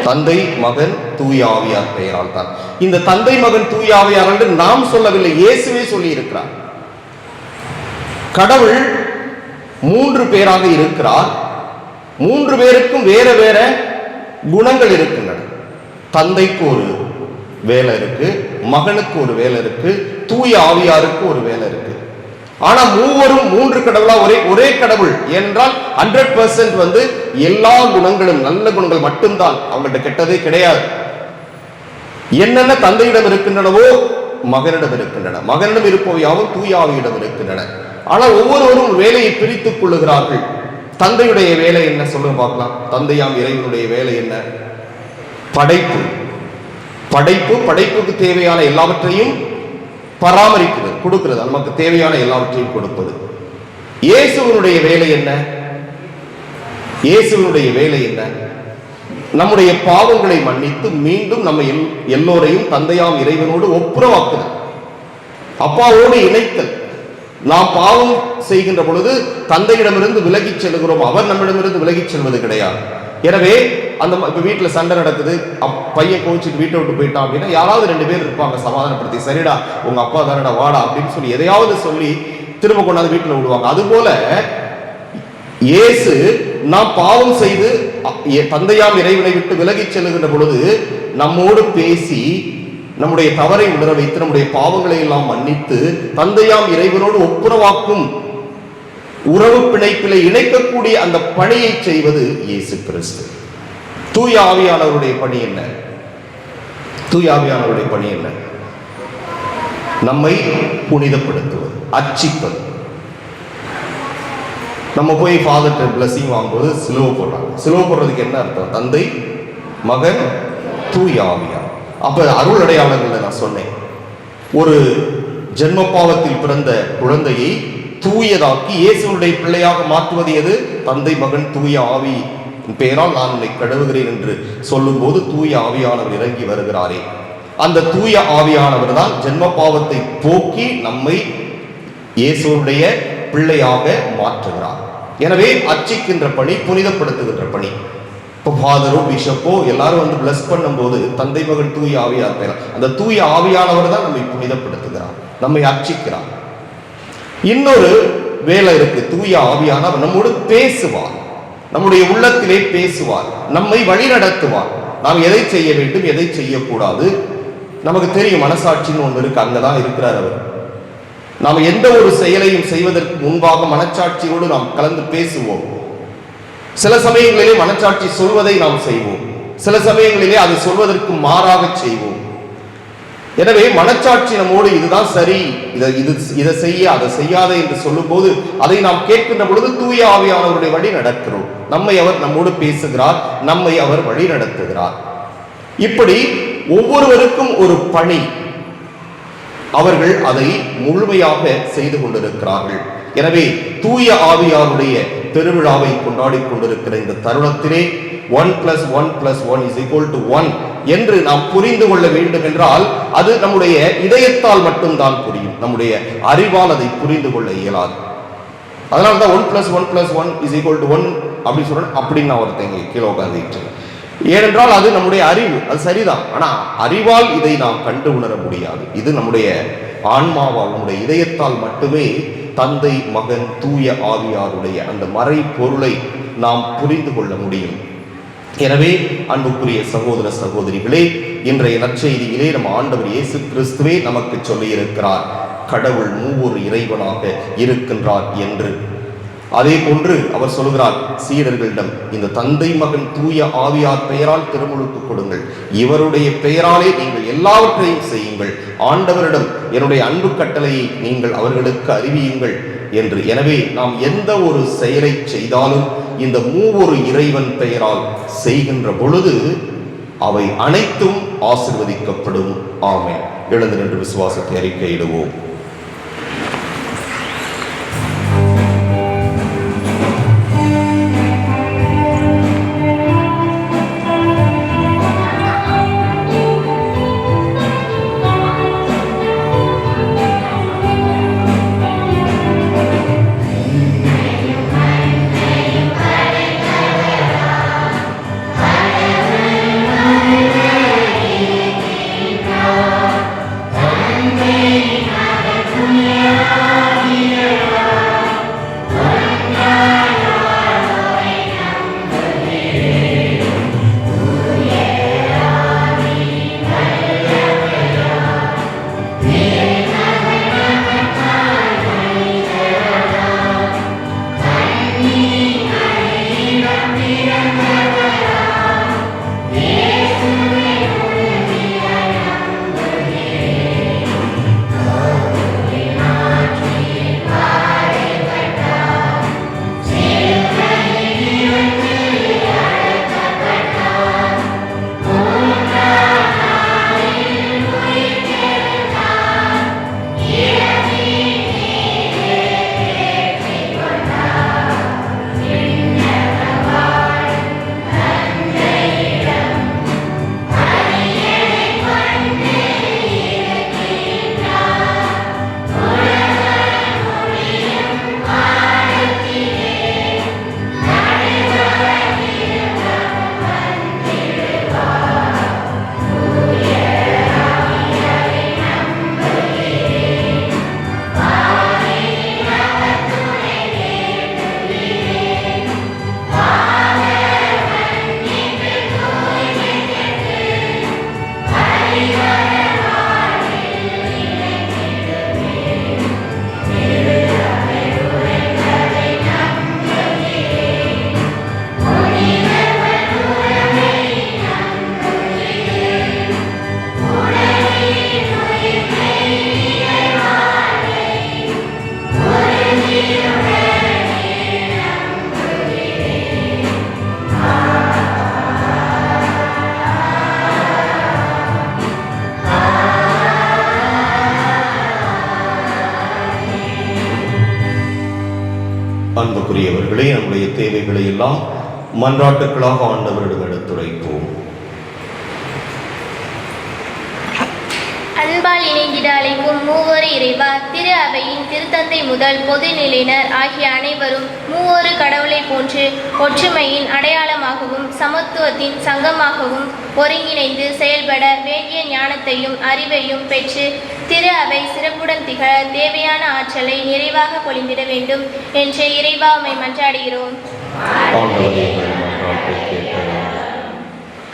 தந்தை, மகன், தூய ஆவியார் பெயரால் தான். இந்த தந்தை, மகன், தூய ஆவியார் என்று நாம் சொல்லவில்லை, இயேசுவே சொல்லி இருக்கிறார். கடவுள் 3 பேராக இருக்கிறார். 3 பேருக்கும் வேற வேற குணங்கள் இருக்கின்றன. தந்தைக்கு ஒரு வேலை இருக்கு, மகனுக்கு ஒரு வேலை இருக்கு, தூய ஆவியாருக்கு ஒரு வேலை இருக்கு. ஆனா மூவரும் 3 கடவுளா ஒரே கடவுள் என்றால் 100% வந்து எல்லா குணங்களும் நல்ல குணங்கள் மட்டும்தான், அவங்கள்ட்ட கெட்டதே கிடையாது. என்னென்ன தந்தையிடம் இருக்கின்றனவோ மகனிடம் இருக்கின்றன, மகனிடம் இருப்பவையாவும் தூய ஆவியிடம் இருக்கின்றன. ஆனால் ஒவ்வொருவரும் வேலையை பிரித்துக் கொள்ளுகிறார்கள். தந்தையுடைய வேலை என்ன சொல்லுங்க பார்க்கலாம். தந்தையாம் இறைவனுடைய வேலை என்ன? படைப்பு. படைப்புக்கு தேவையான எல்லாவற்றையும் பராமரிக்கிறது, கொடுக்கிறது, நமக்கு தேவையான எல்லாவற்றையும் கொடுப்பது. இயேசுவினுடைய வேலை என்ன? இயேசுவினுடைய வேலை என்ன? நம்முடைய பாவங்களை மன்னித்து மீண்டும் நம்ம எல்லோரையும் தந்தையாம் இறைவனோடு ஒப்புரவாக்குதல், அப்பாவோடு இணைத்தல். நாம் பாவம் செய்கின்ற பொழுது தந்தையிடமிருந்து விலகிச் செல்கிறோம், அவர் நம்மிடமிருந்து விலகிச் செல்வது கிடையாது. எனவே அந்த இப்ப வீட்டுல சண்டை நடக்குது, பையன் கோச்சிட்டு வீட்டை விட்டு போயிட்டான் அப்படின்னா யாராவது 2 பேர் இருப்பாங்க சமாதானப்படுத்தி, சரிடா உங்க அப்பா தானடா வாடா அப்படின்னு சொல்லி எதையாவது சொல்லி திரும்ப கொண்டாந்து வீட்டுல விடுவாங்க. அதுபோல இயேசு நாம் பாவம் செய்து தந்தையாம் இறைவனை விட்டு விலகிச் செல்லுகின்ற பொழுது நம்மோடு பேசி நம்முடைய தவறை உணர வைத்து நம்முடைய பாவங்களை எல்லாம் மன்னித்து தந்தையாம் இறைவனோடு ஒப்புரவாக்கும் உறவு பிணைப்பிலே இணைக்கக்கூடிய அந்த பணியை செய்வது இயேசு கிறிஸ்து. தூய ஆவியானவருடைய பணி என்ன? தூய ஆவியானவருடைய பணி என்ன? நம்மை புனிதப்படுத்துவது, அர்ச்சிப்பது. நம்ம போய் ஃபாதர்ட்ட பிளஸிங் வாங்கும்போது சிலுவை போடுறாங்க. சிலுவை போடுறதுக்கு என்ன அர்த்தம்? தந்தை, மகன், தூய ஆவியார். அப்ப அருள் அடையாளங்களை நான் சொன்னேன். ஒரு ஜென்ம பாவத்தில் பிறந்த குழந்தையை தூயதாக்கி இயேசுடைய பிள்ளையாக மாற்றுவது எது? தந்தை, மகன், தூய ஆவி பெயரால் நான் உன்னை கழுவுகிறேன் என்று சொல்லும் போது தூய ஆவியானவர் இறங்கி வருகிறாரே, அந்த தூய ஆவியானவர் தான் ஜென்ம பாவத்தை போக்கி நம்மை இயேசுடைய பிள்ளையாக மாற்றுகிறார். எனவே அர்ச்சிக்கின்ற பணி, புனிதப்படுத்துகின்ற பணி. இப்போ ஃபாதரோ பிஷப்போ எல்லாரும் வந்து பிளஸ் பண்ணும் போது தந்தை, மகன், தூய ஆவியார் பெயர், அந்த தூய ஆவியானவர் தான் நம்மை புனிதப்படுத்துகிறார், நம்மை அர்ச்சிக்கிறார். இன்னொரு வேலை இருக்கு. தூய ஆவியானவர் நம்மோடு பேசுவார், நம்முடைய உள்ளத்திலே பேசுவார், நம்மை வழி நடத்துவார். நாம் எதை செய்ய வேண்டும், எதை செய்யக்கூடாது நமக்கு தெரியும். மனசாட்சின்னு ஒன்று இருக்கு, அங்கதான் இருக்கிறார் அவர். நாம் எந்த ஒரு செயலையும் செய்வதற்கு முன்பாக மனச்சாட்சியோடு நாம் கலந்து பேசுவோம். சில சமயங்களிலே மனச்சாட்சி சொல்வதை நாம் செய்வோம், சில சமயங்களிலே அது சொல்வதற்கு மாறாக செய்வோம். எனவே மனச்சாட்சி நம்மோடு இதுதான் சரி, இதை செய்ய அதை செய்யாத என்று சொல்லும் போது அதை நாம் கேட்கின்ற பொழுது தூய ஆவியானவருடைய வழி நடக்கிறோம். நம்மை அவர் நம்மோடு பேசுகிறார், நம்மை அவர் வழி நடத்துகிறார். இப்படி ஒவ்வொருவருக்கும் ஒரு பணி, அவர்கள் அதை முழுமையாக செய்து கொண்டிருக்கிறார்கள். எனவே தூய ஆவியாருடைய பெருவிழாவை கொண்டாடி கொண்டிருக்கிற இந்த தருணத்திலே 1+1+1=1 என்று நாம் புரிந்து கொள்ள வேண்டும் என்றால் அது நம்முடைய இதயத்தால் மட்டும்தான் புரியும், நம்முடைய அறிவால் அதை புரிந்து கொள்ள இயலாது. அதனால்தான் 1+1+1=1 அப்படி சொல்றேன் அப்படின்னு நான் ஒருத்தங்க கீழே உட்கார்ந்துட்டு. ஏனென்றால் அது நம்முடைய அறிவு, அது சரிதான். ஆனா அறிவால் இதை நாம் கண்டு உணர முடியாது. இது நம்முடைய ஆன்மாவால், நம்முடைய இதயத்தால் மட்டுமே தந்தை மகன் தூய ஆவியாருடைய அந்த மறை பொருளை நாம் புரிந்து கொள்ள முடியும். எனவே அன்புக்குரிய சகோதர சகோதரிகளே, இன்றைய நற்செய்தியிலே நம் ஆண்டவர் இயேசு கிறிஸ்துவே நமக்கு சொல்லியிருக்கிறார், கடவுள் மூவொரு இறைவனாக இருக்கின்றார் என்று. அதே போன்று அவர் சொல்கிறார் சீடர்களிடம், இந்த தந்தை மகன் தூய ஆவியார் பெயரால் திருமுழுக்கு கொடுங்கள், இவருடைய பெயராலே நீங்கள் எல்லாவற்றையும் செய்யுங்கள், ஆண்டவரிடம் என்னுடைய அன்பு கட்டளையை நீங்கள் அவர்களுக்கு அறிவியுங்கள் என்று. எனவே நாம் எந்த ஒரு செயலை செய்தாலும் இந்த மூவொரு இறைவன் பெயரால் செய்கின்ற பொழுது அவை அனைத்தும் ஆசீர்வதிக்கப்படும். ஆமென். எழுந்து நின்று விசுவாசத்தை அறிக்கையிடுவோம். அன்புக்குரியவர்களே, நம்முடைய தேவைகளை எல்லாம் மன்றாட்டுக்களாக ஆண்டவரிடம் எடுத்துரைப்போம். அன்பால் இணைந்திட அழைக்கும் மூவொரு இறைவா, திரு அவையின் திருத்தந்தை முதல் பொது நிலையினர் ஆகிய அனைவரும் மூவொரு கடவுளை போன்று ஒற்றுமையின் அடையாளமாகவும் சமத்துவத்தின் சங்கமாகவும் ஒருங்கிணைந்து செயல்பட வேண்டிய ஞானத்தையும் அறிவையும் பெற்று திரு அவை சிறப்புடன் திகழ தேவையான ஆற்றலை நிறைவாக பொழிந்திட வேண்டும் என்று இறைவா உம்மை மன்றாடுகிறோம்.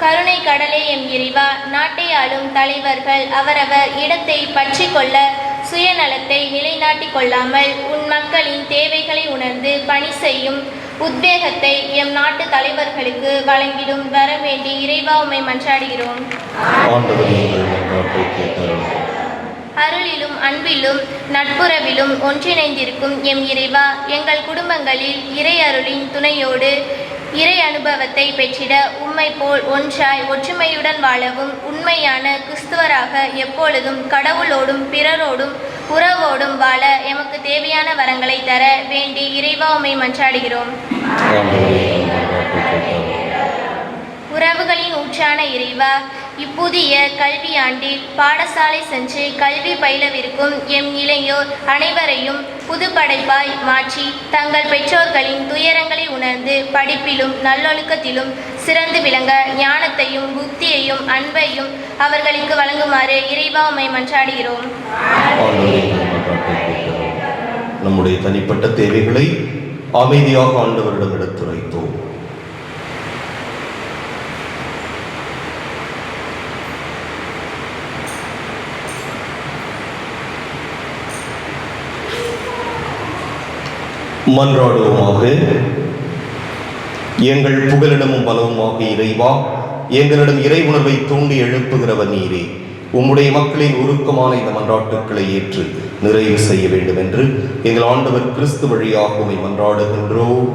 கருணை கடலே எம் இறைவா, நாட்டை ஆளும் தலைவர்கள் அவரவர் இடத்தை பற்றி கொள்ள சுயநலத்தை நிலைநாட்டிக் கொள்ளாமல் உன் மக்களின் தேவைகளை உணர்ந்து பணி செய்யும் உத்வேகத்தை எம் நாட்டு தலைவர்களுக்கு வழங்கிடும் வர வேண்டி இறைவா உம்மை மன்றாடுகிறோம். ஆண்டவர் எங்கள் மன்றாட்டை கேட்டருளும். அருளிலும் அன்பிலும் நட்புறவிலும் ஒன்றிணைந்திருக்கும் எம் இறைவா, எங்கள் குடும்பங்களில் இறை அருளின் துணையோடு இறை அனுபவத்தை பெற்றிட உம்மை போல் ஒன்றாய் ஒற்றுமையுடன் வாழவும் உண்மையான கிறிஸ்துவராக எப்பொழுதும் கடவுளோடும் பிறரோடும் உறவோடும் வாழ எமக்கு தேவையான வரங்களை தர வேண்டி இறைவா உம்மை மன்றாடுகிறோம். உறவுகளின் ஊற்றான இறைவா, இப்புதிய கல்வியாண்டில் பாடசாலை சென்று கல்வி பயிலவிருக்கும் எம் இளையோர் அனைவரையும் புதுப்படைப்பாய் மாற்றி தங்கள் பெற்றோர்களின் துயரங்களை உணர்ந்து படிப்பிலும் நல்லொழுக்கத்திலும் சிறந்து விளங்க ஞானத்தையும் புத்தியையும் அன்பையும் அவர்களுக்கு வழங்குமாறு இறைவா உம்மை மன்றாடுகிறோம். நம்முடைய தனிப்பட்ட தேவைகளை அமைதியாக ஆண்டவரிடம் எடுத்துரைத்தோம். மன்றாடுவோமாக. எங்கள் புகலிடமும் பலவுமாக இறைவா, எங்களிடம் இறை உணர்வை தூண்டி எழுப்புகிறவர் நீரே. உம்முடைய மக்களின் உருக்கமான இந்த மன்றாட்டுக்களை ஏற்று நிறைவு செய்ய வேண்டும் என்று எங்கள் ஆண்டவர் கிறிஸ்து வழியாக உம்மை மன்றாடுகின்றோம்.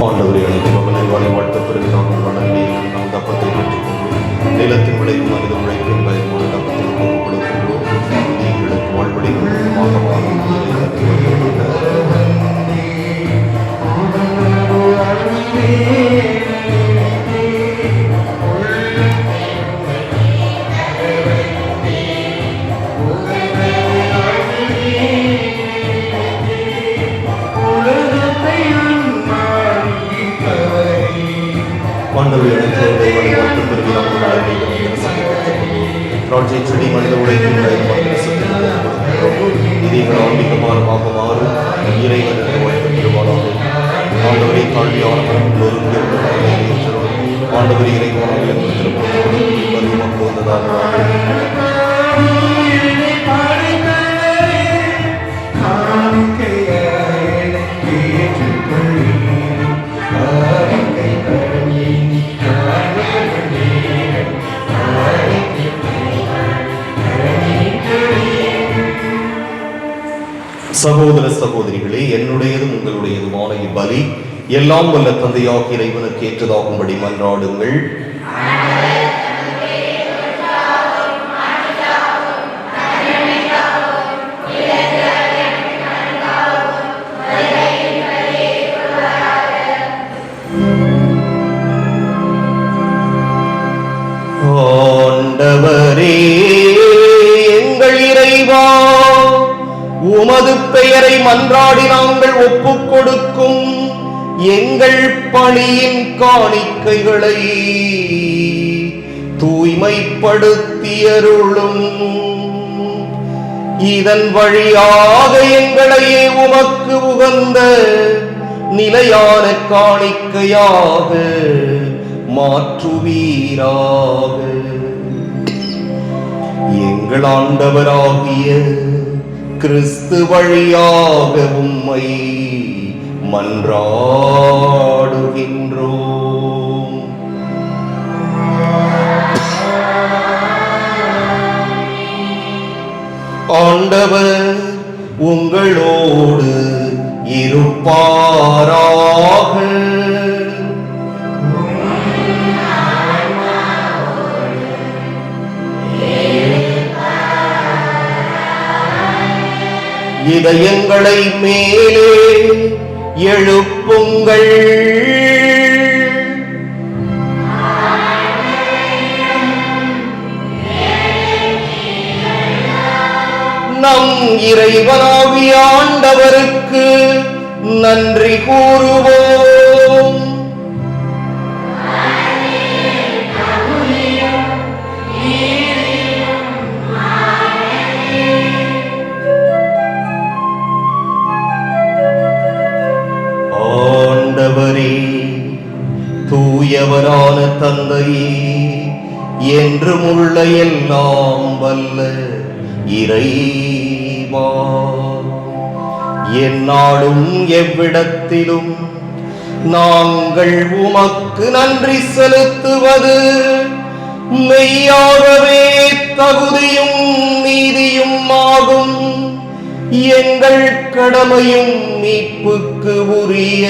ஆண்டவரே, அனைத்து மகளிர் வாழை வாழ்த்தப்பெறும் நாங்கள் வணங்கி நாம் தப்பத்தை பெற்றுக்கொண்டு நிலத்தின் விளைவும் மனித உழைப்பின் பயமான தப்பத்தில் கொடுக்கின்றோம். எங்களுக்கு வாழ்வழி ராஜ்ய செடி மனித உழைப்பின் இதயங்கள் ஆன்மீகமானமாக மாறும் இறைவன் என்று வாழ்க்கை பெறுவானாக. ஆண்டவரை தாழ்வி ஆரம்பம் ஆண்டவரை இறைவனாக பதிவாக வந்ததாக சகோதர சகோதரிகளே, என்னுடையதும் உங்களுடையதுமான இப்பலி எல்லாம் வல்ல தந்தையாக இறைவனுக்கு ஏற்றதாகும்படி மன்றாடுங்கள். ஆண்டவரே, எங்கள் இறைவா, உமது பெயரை மன்றாடி நாங்கள் ஒப்புக் கொடுக்கும் எங்கள் பணியின் காணிக்கைகளை தூய்மைப்படுத்தியருளும். இதன் வழியாக எங்களையே உமக்கு உகந்த நிலையான காணிக்கையாக மாற்றுவீராக. எங்கள் ஆண்டவராகிய கிறிஸ்து வழியாக உம்மை மன்றாடுகின்றோம். ஆண்டவர் உங்களோடு இருப்பாராக. இதயங்களை மேலே எழுப்புங்கள். நம் இறைவனாகிய ஆண்டவருக்கு நன்றி கூறுவோம். ஆண்டவரே, தூயவரான தந்தையே, என்றும் உள்ள எல்லாம் வல்ல இறைவா, எந்நாளும் எவ்விடத்திலும் நாங்கள் உமக்கு நன்றி செலுத்துவது மெய்யாகவே தகுதியும் நீதியும் ஆகும். எங்கள் கடமையும் மீட்புக்கு உரிய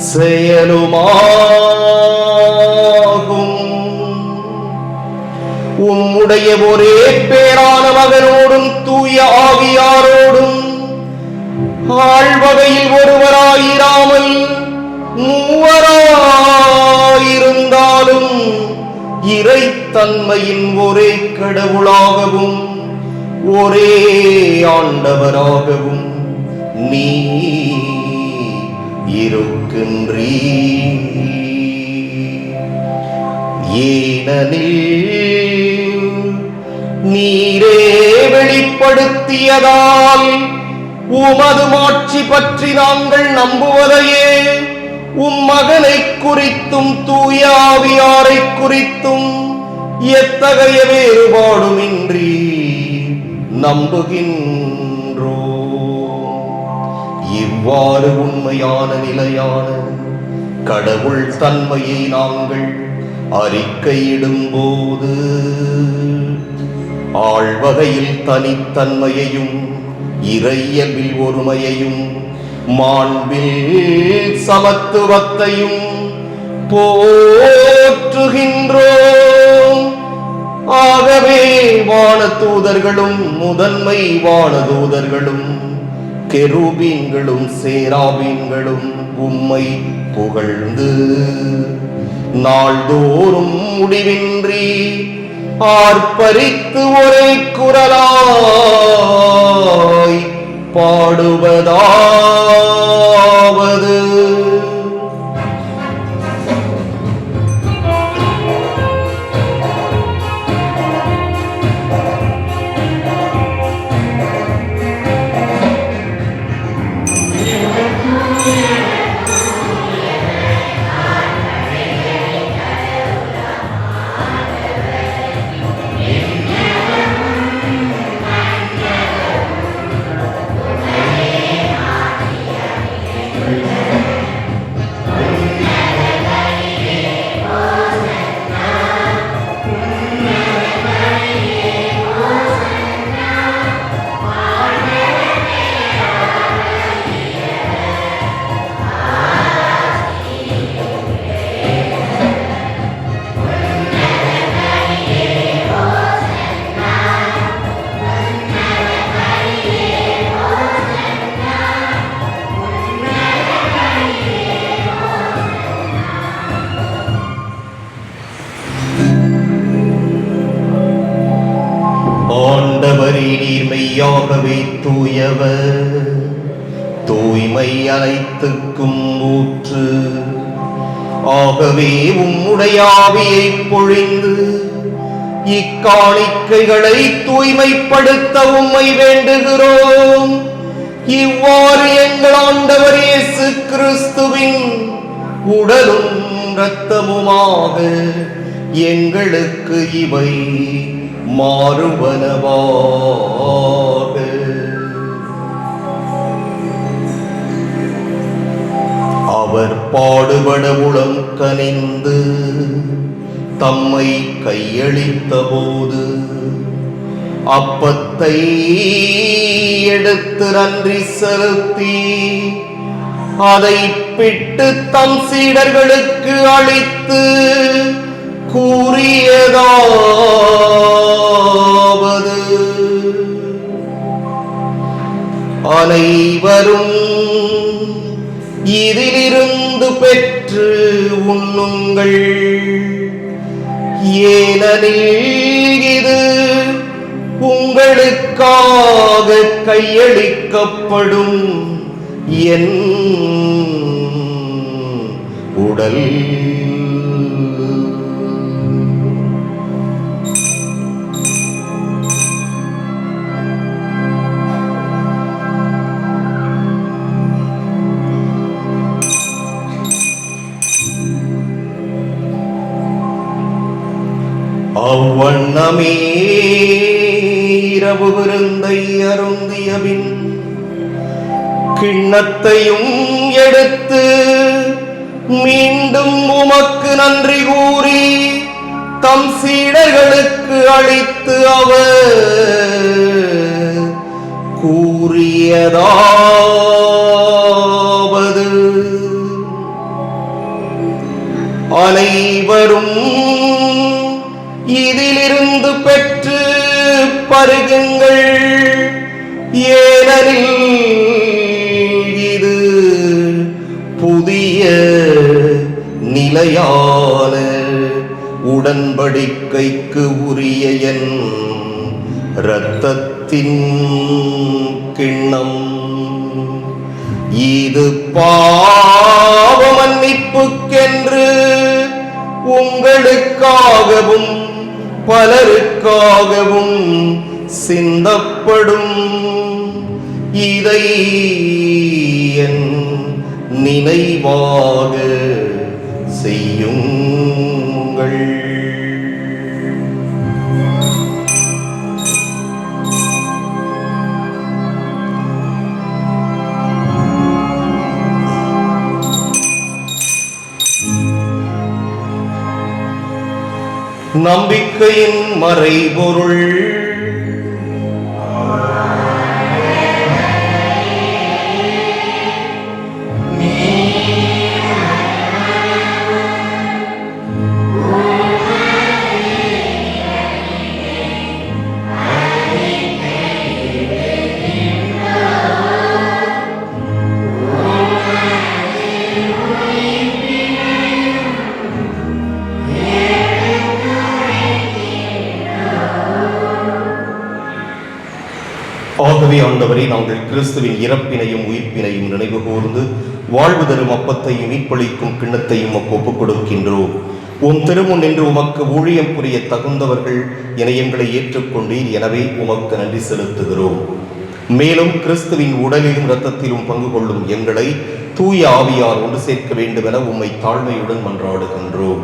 செயலுமாகும். உம்முடைய ஒரே பேரான மகனோடும் தூய ஆவியாரோடும் ஆழ்வகையில் ஒருவராயிராமல் மூவராயிருந்தாலும் இறைத்தன்மையின் ஒரே கடவுளாகவும் ஒரே ஆண்டவராகவும் நீ இருக்கின்றீர். ஏனெனில் நீரே வெளிப்படுத்தியதால் உமது மாட்சி பற்றி நாங்கள் நம்புவதையே மகனை குறித்தும் தூய ஆவியாரை குறித்தும் எத்தகைய வேறுபாடுமின்றி நம்புகின்றோம். இவ்வாறு உண்மையான நிலையான கடவுள் தன்மையை நாங்கள் அறிக்கையிடும் போது ஆழ்வகையில் தனித்தன்மையையும் இறையியல்பில் ஒருமையையும் மாண்பில் சமத்துவத்தையும் போற்றுகின்றோம். ஆகவே வானதூதர்களும் முதன்மை வானதூதர்களும் கெரூபீன்களும் சேராபீன்களும் உம்மை புகழ்ந்து நாள்தோறும் முடிவின்றி ஆர்ப்பரித்து ஒரே குரலாய் பாடுவதாவது: ஆண்டவரே, நீர் மெய்யாகவே தூயவர், தூய்மை அனைத்துக்கும் ஊற்று. ஆகவே உம்முடைய ஆவியை பொழிந்து இக்காணிக்கைகளை தூய்மைப்படுத்த உம்மை வேண்டுகிறோம். இவ்வாறு எங்கள் ஆண்டவர் இயேசு கிறிஸ்துவின் உடலும் இரத்தமுமாக எங்களுக்கு இவை மாறுவனவாக. அவர் பாடுபட உளம் கனிந்து தம்மை கையளித்த போது அப்பத்தை எடுத்து நன்றி செலுத்தி அதை பிட்டு தம் சீடர்களுக்கு அளித்து கூறியதாவது: அனைவரும் இதிலிருந்து பெற்று உண்ணுங்கள். ஏனெனில் இது உங்களுக்காக கையளிக்கப்படும் என் உடல். அவ்வண்ணமே இரவு விருந்தை அருந்தியபின் கிண்ணத்தையும் எடுத்து மீண்டும் உமக்கு நன்றி கூறி தம் சீடர்களுக்கு அளித்து அவர் கூறியதாவது: அனைவரும் இதிலிருந்து பெற்று பருகுங்கள், ஏனெனில் இது புதிய நிலையான உடன்படிக்கைக்கு உரிய என் இரத்தத்தின் கிண்ணம். இது பாவ மன்னிப்புக்கென்று உங்களுக்காகவும் பலருக்காகவும் சிந்தப்படும். இதை என் நினைவாக செய்யுங்கள். நம்பிக்கையின் மறைபொருள். ஆகவே ஆண்டவரே, நாங்கள் கிறிஸ்துவின் இறப்பினையும் உயிர்ப்பினையும் நினைவு கூர்ந்து வாழ்வு தரும் அப்பத்தையும் மீட்பளிக்கும் கிண்ணத்தையும் ஒப்புக் கொடுக்கின்றோம். உம் திருமுன் நின்று உமக்கு ஊழியம் புரிய தகுந்தவர்கள் என எங்களை ஏற்றுக்கொண்டீர். எனவே உமக்கு நன்றி செலுத்துகிறோம். மேலும் கிறிஸ்துவின் உடலிலும் இரத்தத்திலும் பங்கு கொள்ளும் எங்களை தூய ஆவியார் ஒன்று சேர்க்க வேண்டும் என உம்மை தாழ்மையுடன் மன்றாடுகின்றோம்.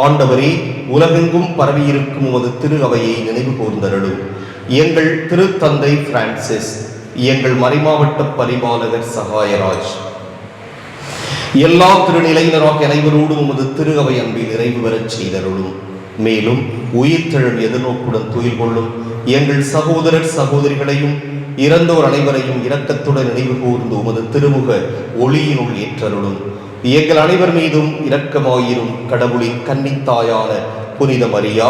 ஆண்டவரே, உலகெங்கும் பரவியிருக்கும் உமது திரு அவையை நினைவு கூர்ந்தருளும். எங்கள் திருத்தந்தை பிரான்சிஸ், எங்கள் மறைமாவட்ட பரிபாலகர் சகாயராஜ், எல்லா திருநிலையினராக அனைவரோடும் உமது திரு அவை அன்பில் நிறைவு பெறச் செய்தருளும். மேலும் உயிர்த்தெழும் எதிர்நோக்குடன் துயில் கொள்ளும் எங்கள் சகோதரர் சகோதரிகளையும் இறந்தோர் அனைவரையும் இரக்கத்துடன் நினைவு கூர்ந்து உமது திருமுக ஒளியினுள் ஏற்றருளும். எங்கள் அனைவர் மீதும் இரக்கமாயிரும் கடவுளின் கன்னித்தாயான புனித மரியா,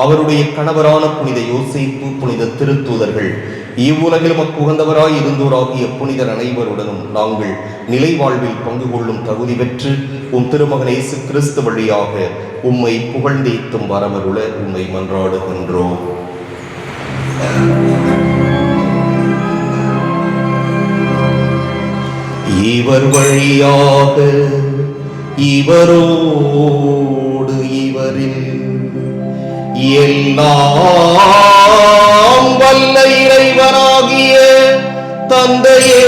அவருடைய கணவரான புனித யோசேப்பு, புனித திருத்தூதர்கள், இவ்வுலகில் மக்கு உகந்தவராய் இருந்தோராகிய புனிதர் அனைவருடனும் நாங்கள் நிலை வாழ்வில் பங்கு கொள்ளும் தகுதி பெற்று உம் திருமகன் இயேசு கிறிஸ்து வழியாக உம்மை புகழ்ந்தேத்தும் வரமருள உம்மை மன்றாடுகின்றோம். இவர் வழியாக இவரோடு இவரில் எல்லாம் வல்ல இறைவனாகிய தந்தையே,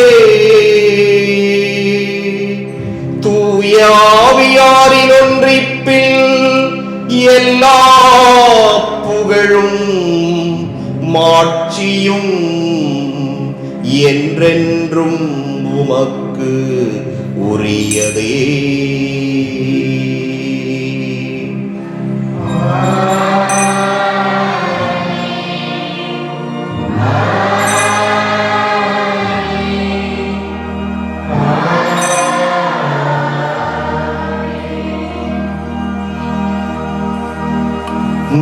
தூய ஆவியாரின் ஒன்றிப்பில் எல்லா புகழும் மாட்சியும் என்றென்றும் உமக்கு உரியதே.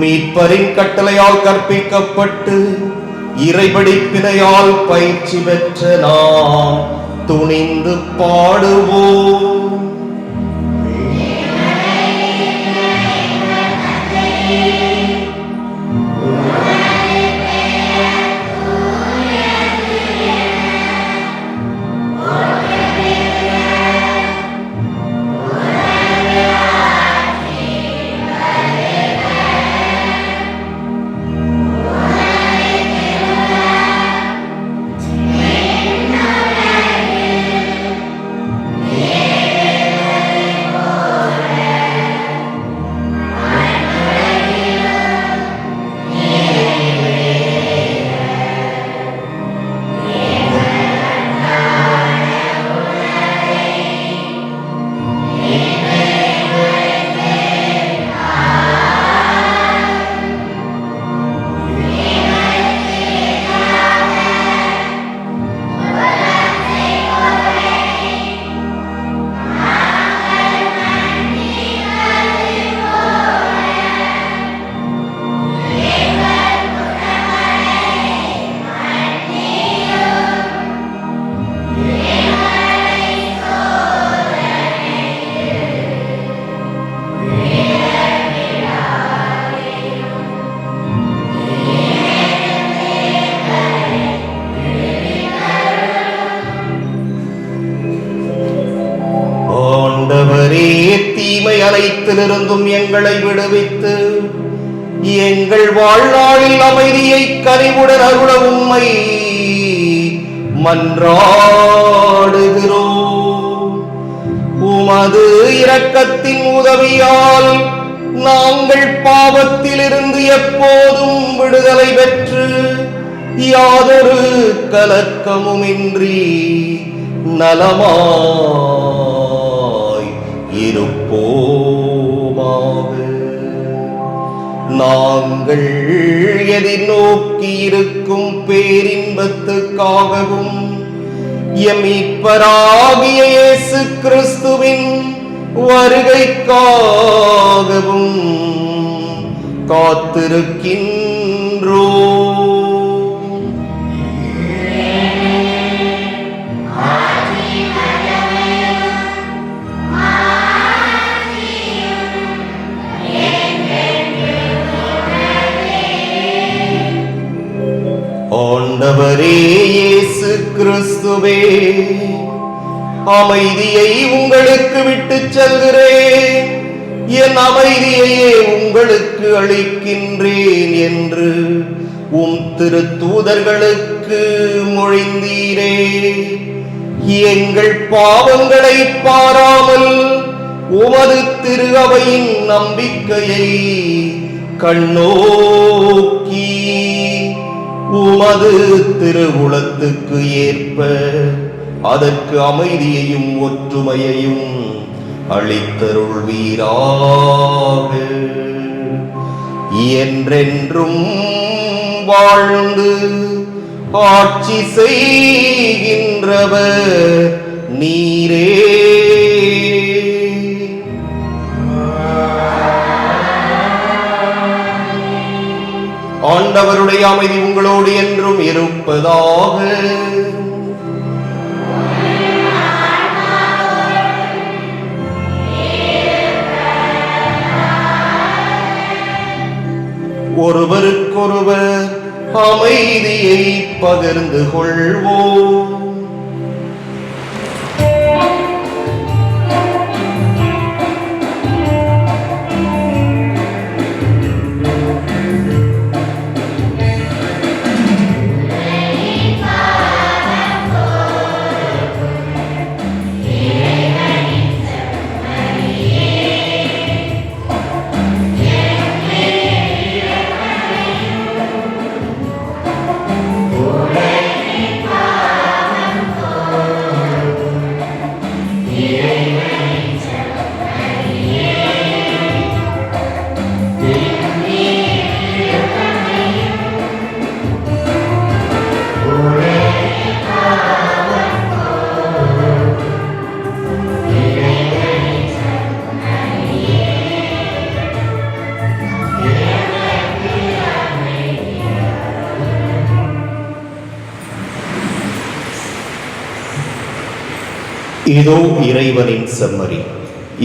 மீட்பரின் கட்டளையால் கற்பிக்கப்பட்டு இறைபடிப்பினையால் பயிற்சி பெற்ற நாம் துணிந்து பாடுவோம். அனைத்திலிருந்தும் எங்களை விடுவித்து எங்கள் வாழ்நாளில் அமைதியை கனிவுடன் அருள உம்மை மன்றாடுகிறோம். உமது இரக்கத்தின் உதவியால் நாங்கள் பாவத்திலிருந்து எப்போதும் விடுதலை பெற்று யாதொரு கலக்கமுமின்றி நலமாய் இருப்போமாக. நாங்கள் எதிர்நோக்கி இருக்கும் பேரின்பத்துக்காகவும் எம் மீட்பராகிய இயேசு கிறிஸ்துவின் வருகைக்காகவும் காத்திருக்கின்றோம். ஆண்டவரே இயேசு கிறிஸ்துவே, அமைதியை உங்களுக்கு விட்டுச் செல்கிறேன், என் அமைதியையே உங்களுக்கு அளிக்கின்றேன் என்று உம் திருத்தூதர்களுக்கு மொழிந்தீரே. எங்கள் பாவங்களை பாராமல் உமது திரு அவையின் நம்பிக்கையை கண்ணோக்கி உமது திருவுளத்துக்கு ஏற்ப அதற்கு அமைதியையும் ஒற்றுமையையும் அளித்தருள்வீராக. என்றென்றும் வாழ்ந்து ஆட்சி செய்கின்றவர் நீரே. ஆண்டவருடைய அமைதி உங்களோடு என்றும் இருப்பதாக. ஒருவருக்கொருவர் அமைதியை பகிர்ந்து கொள்வோம். இதோ இறைவனின் செம்மறி,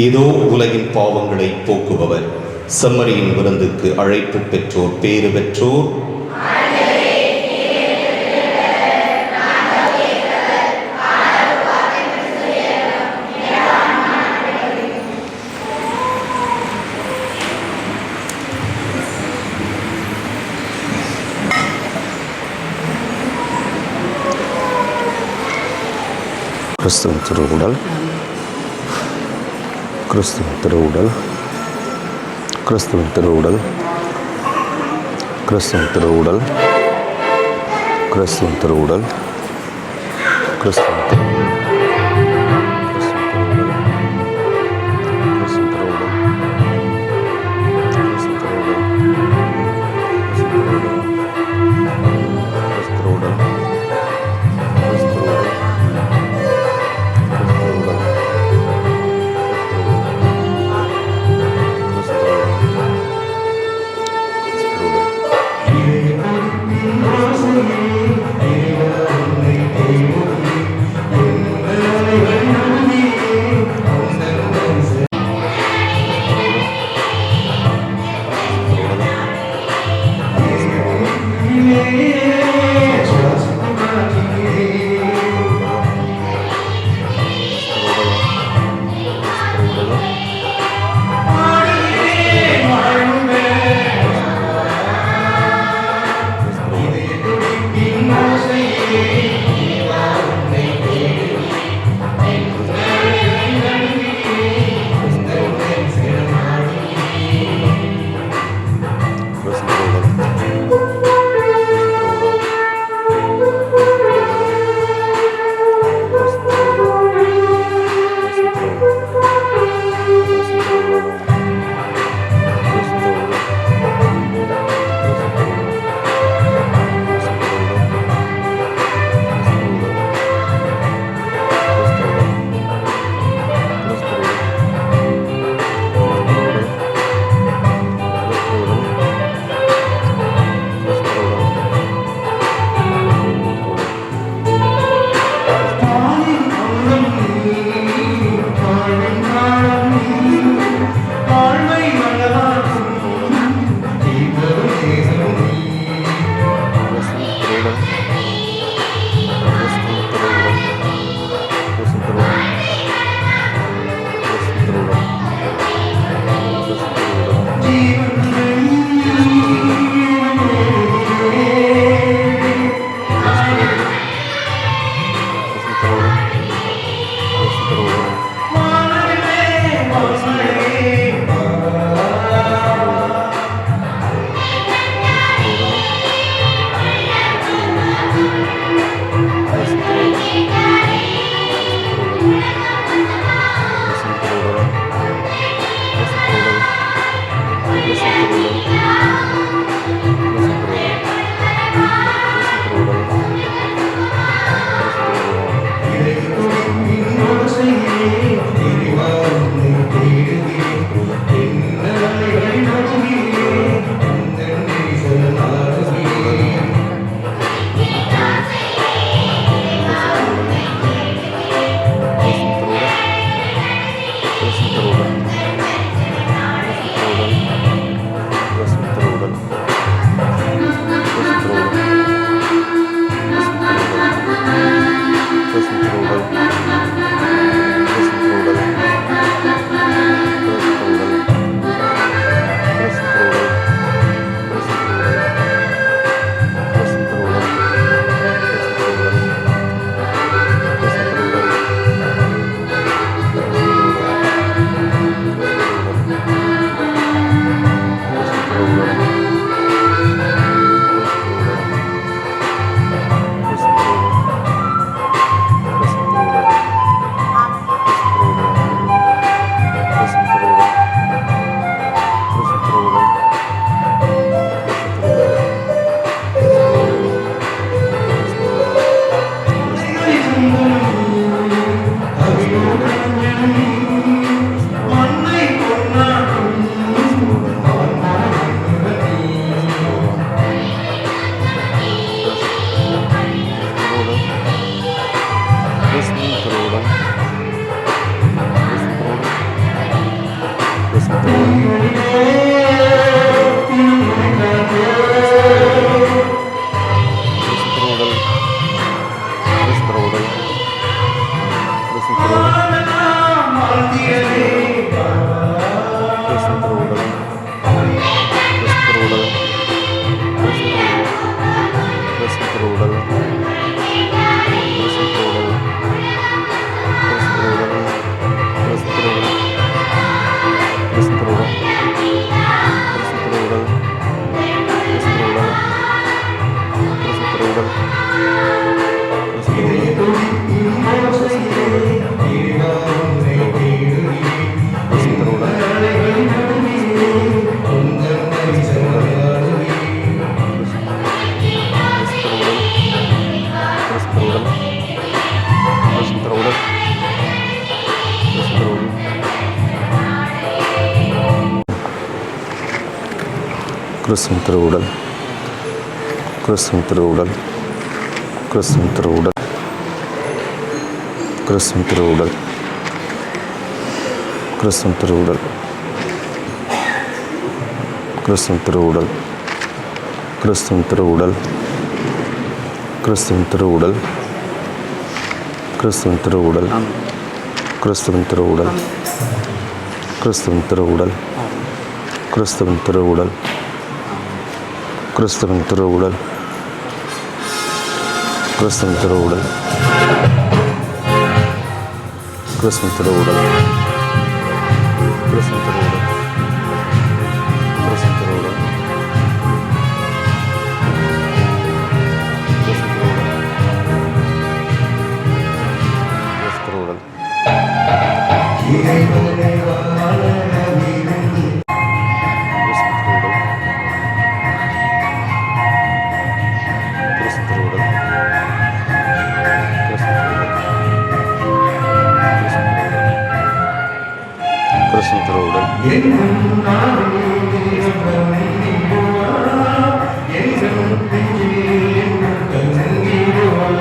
இதோ உலகின் பாவங்களை போக்குபவர். செம்மறியின் விருந்துக்கு அழைப்பு பெற்றோர் பேறு பெற்றோர். கிறிஸ்துவின் திருவுடல், கிறிஸ்துவின் திருவுடல், கிறிஸ்துவின் திருவுடல், கிறிஸ்துவின் திருவுடல், கிறிஸ்துவின் திருவுடல், கிறிஸ்துவின் திருவுடல். Yeah. கிறிஸ்துவின் திருவுடல், கிறிஸ்துவின் திருவுடல், கிறிஸ்துவின் திருவுடல், கிறிஸ்துவின் திருவுடல், கிறிஸ்துவின் திருவுடல், கிறிஸ்துவின் திருவுடல், கிறிஸ்துவின் திருவுடல், கிறிஸ்துவின் திருவுடல், கிறிஸ்துவின் திருவுடல், கிறிஸ்துவின் திருவுடல், கிறிஸ்துவின் திருவுடல், கிறிஸ்துவின் திருவுடல், கிறிஸ்துவின் திருவுடல், கிறிஸ்துவின் திருவுடல், கிறிஸ்துவின் திருவுடல், கிறிஸ்துவின் திருவுடல், கிறிஸ்துவின் திருவுடல், கிறிஸ்துவின் திருவுடல், இறைவனை வாழவிருந்து கிறிஸ்துவின் திருவுடல், கிறிஸ்துவின் திருவுடல், கிறிஸ்துவின் திருவுடல், என் முன்னாலே வந்திடுவார், என் நெஞ்சிலே தங்கிடுவார்.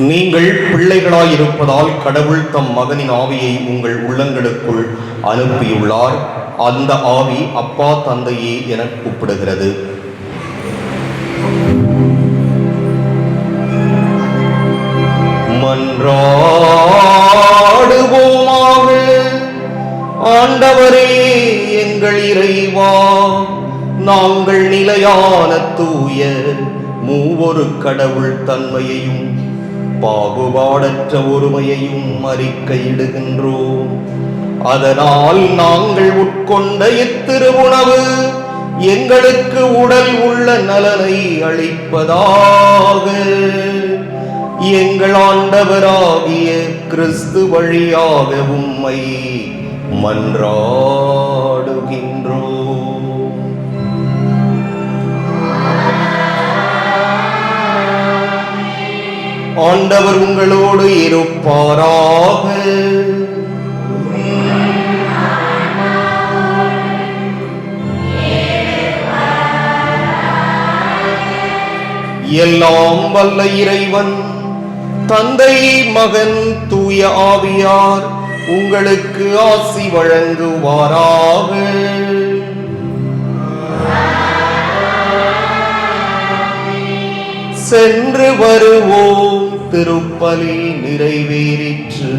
நீங்கள் பிள்ளைகளாயிருப்பதால் கடவுள் தம் மகனின் ஆவியை உங்கள் உள்ளங்களுக்குள் அனுப்பியுள்ளார். அந்த ஆவி அப்பா தந்தையே என கூப்பிடுகிறது. மன்றாடுவோமாக. ஆண்டவரே எங்கள் இறைவா, நாங்கள் நிலையான தூய மூவொரு கடவுள் தன்மையையும் பாகுபாடற்ற ஒருமையையும் அறிக்கையிடுகின்றோம். அதனால் நாங்கள் உட்கொண்ட இத்திருவுணவு எங்களுக்கு உடல் உள்ள நலனை அளிப்பதாக. எங்கள் ஆண்டவராகிய கிறிஸ்து வழியாக உம்மை மன்றாடுகின்றோம். ஆண்டவர் உங்களோடு இருப்பாராக. எல்லாம் வல்ல இறைவன் தந்தை, மகன், தூய ஆவியார் உங்களுக்கு ஆசி வழங்குவாராக. சென்று வருவோம். திருப்பலி நிறைவேறிற்று.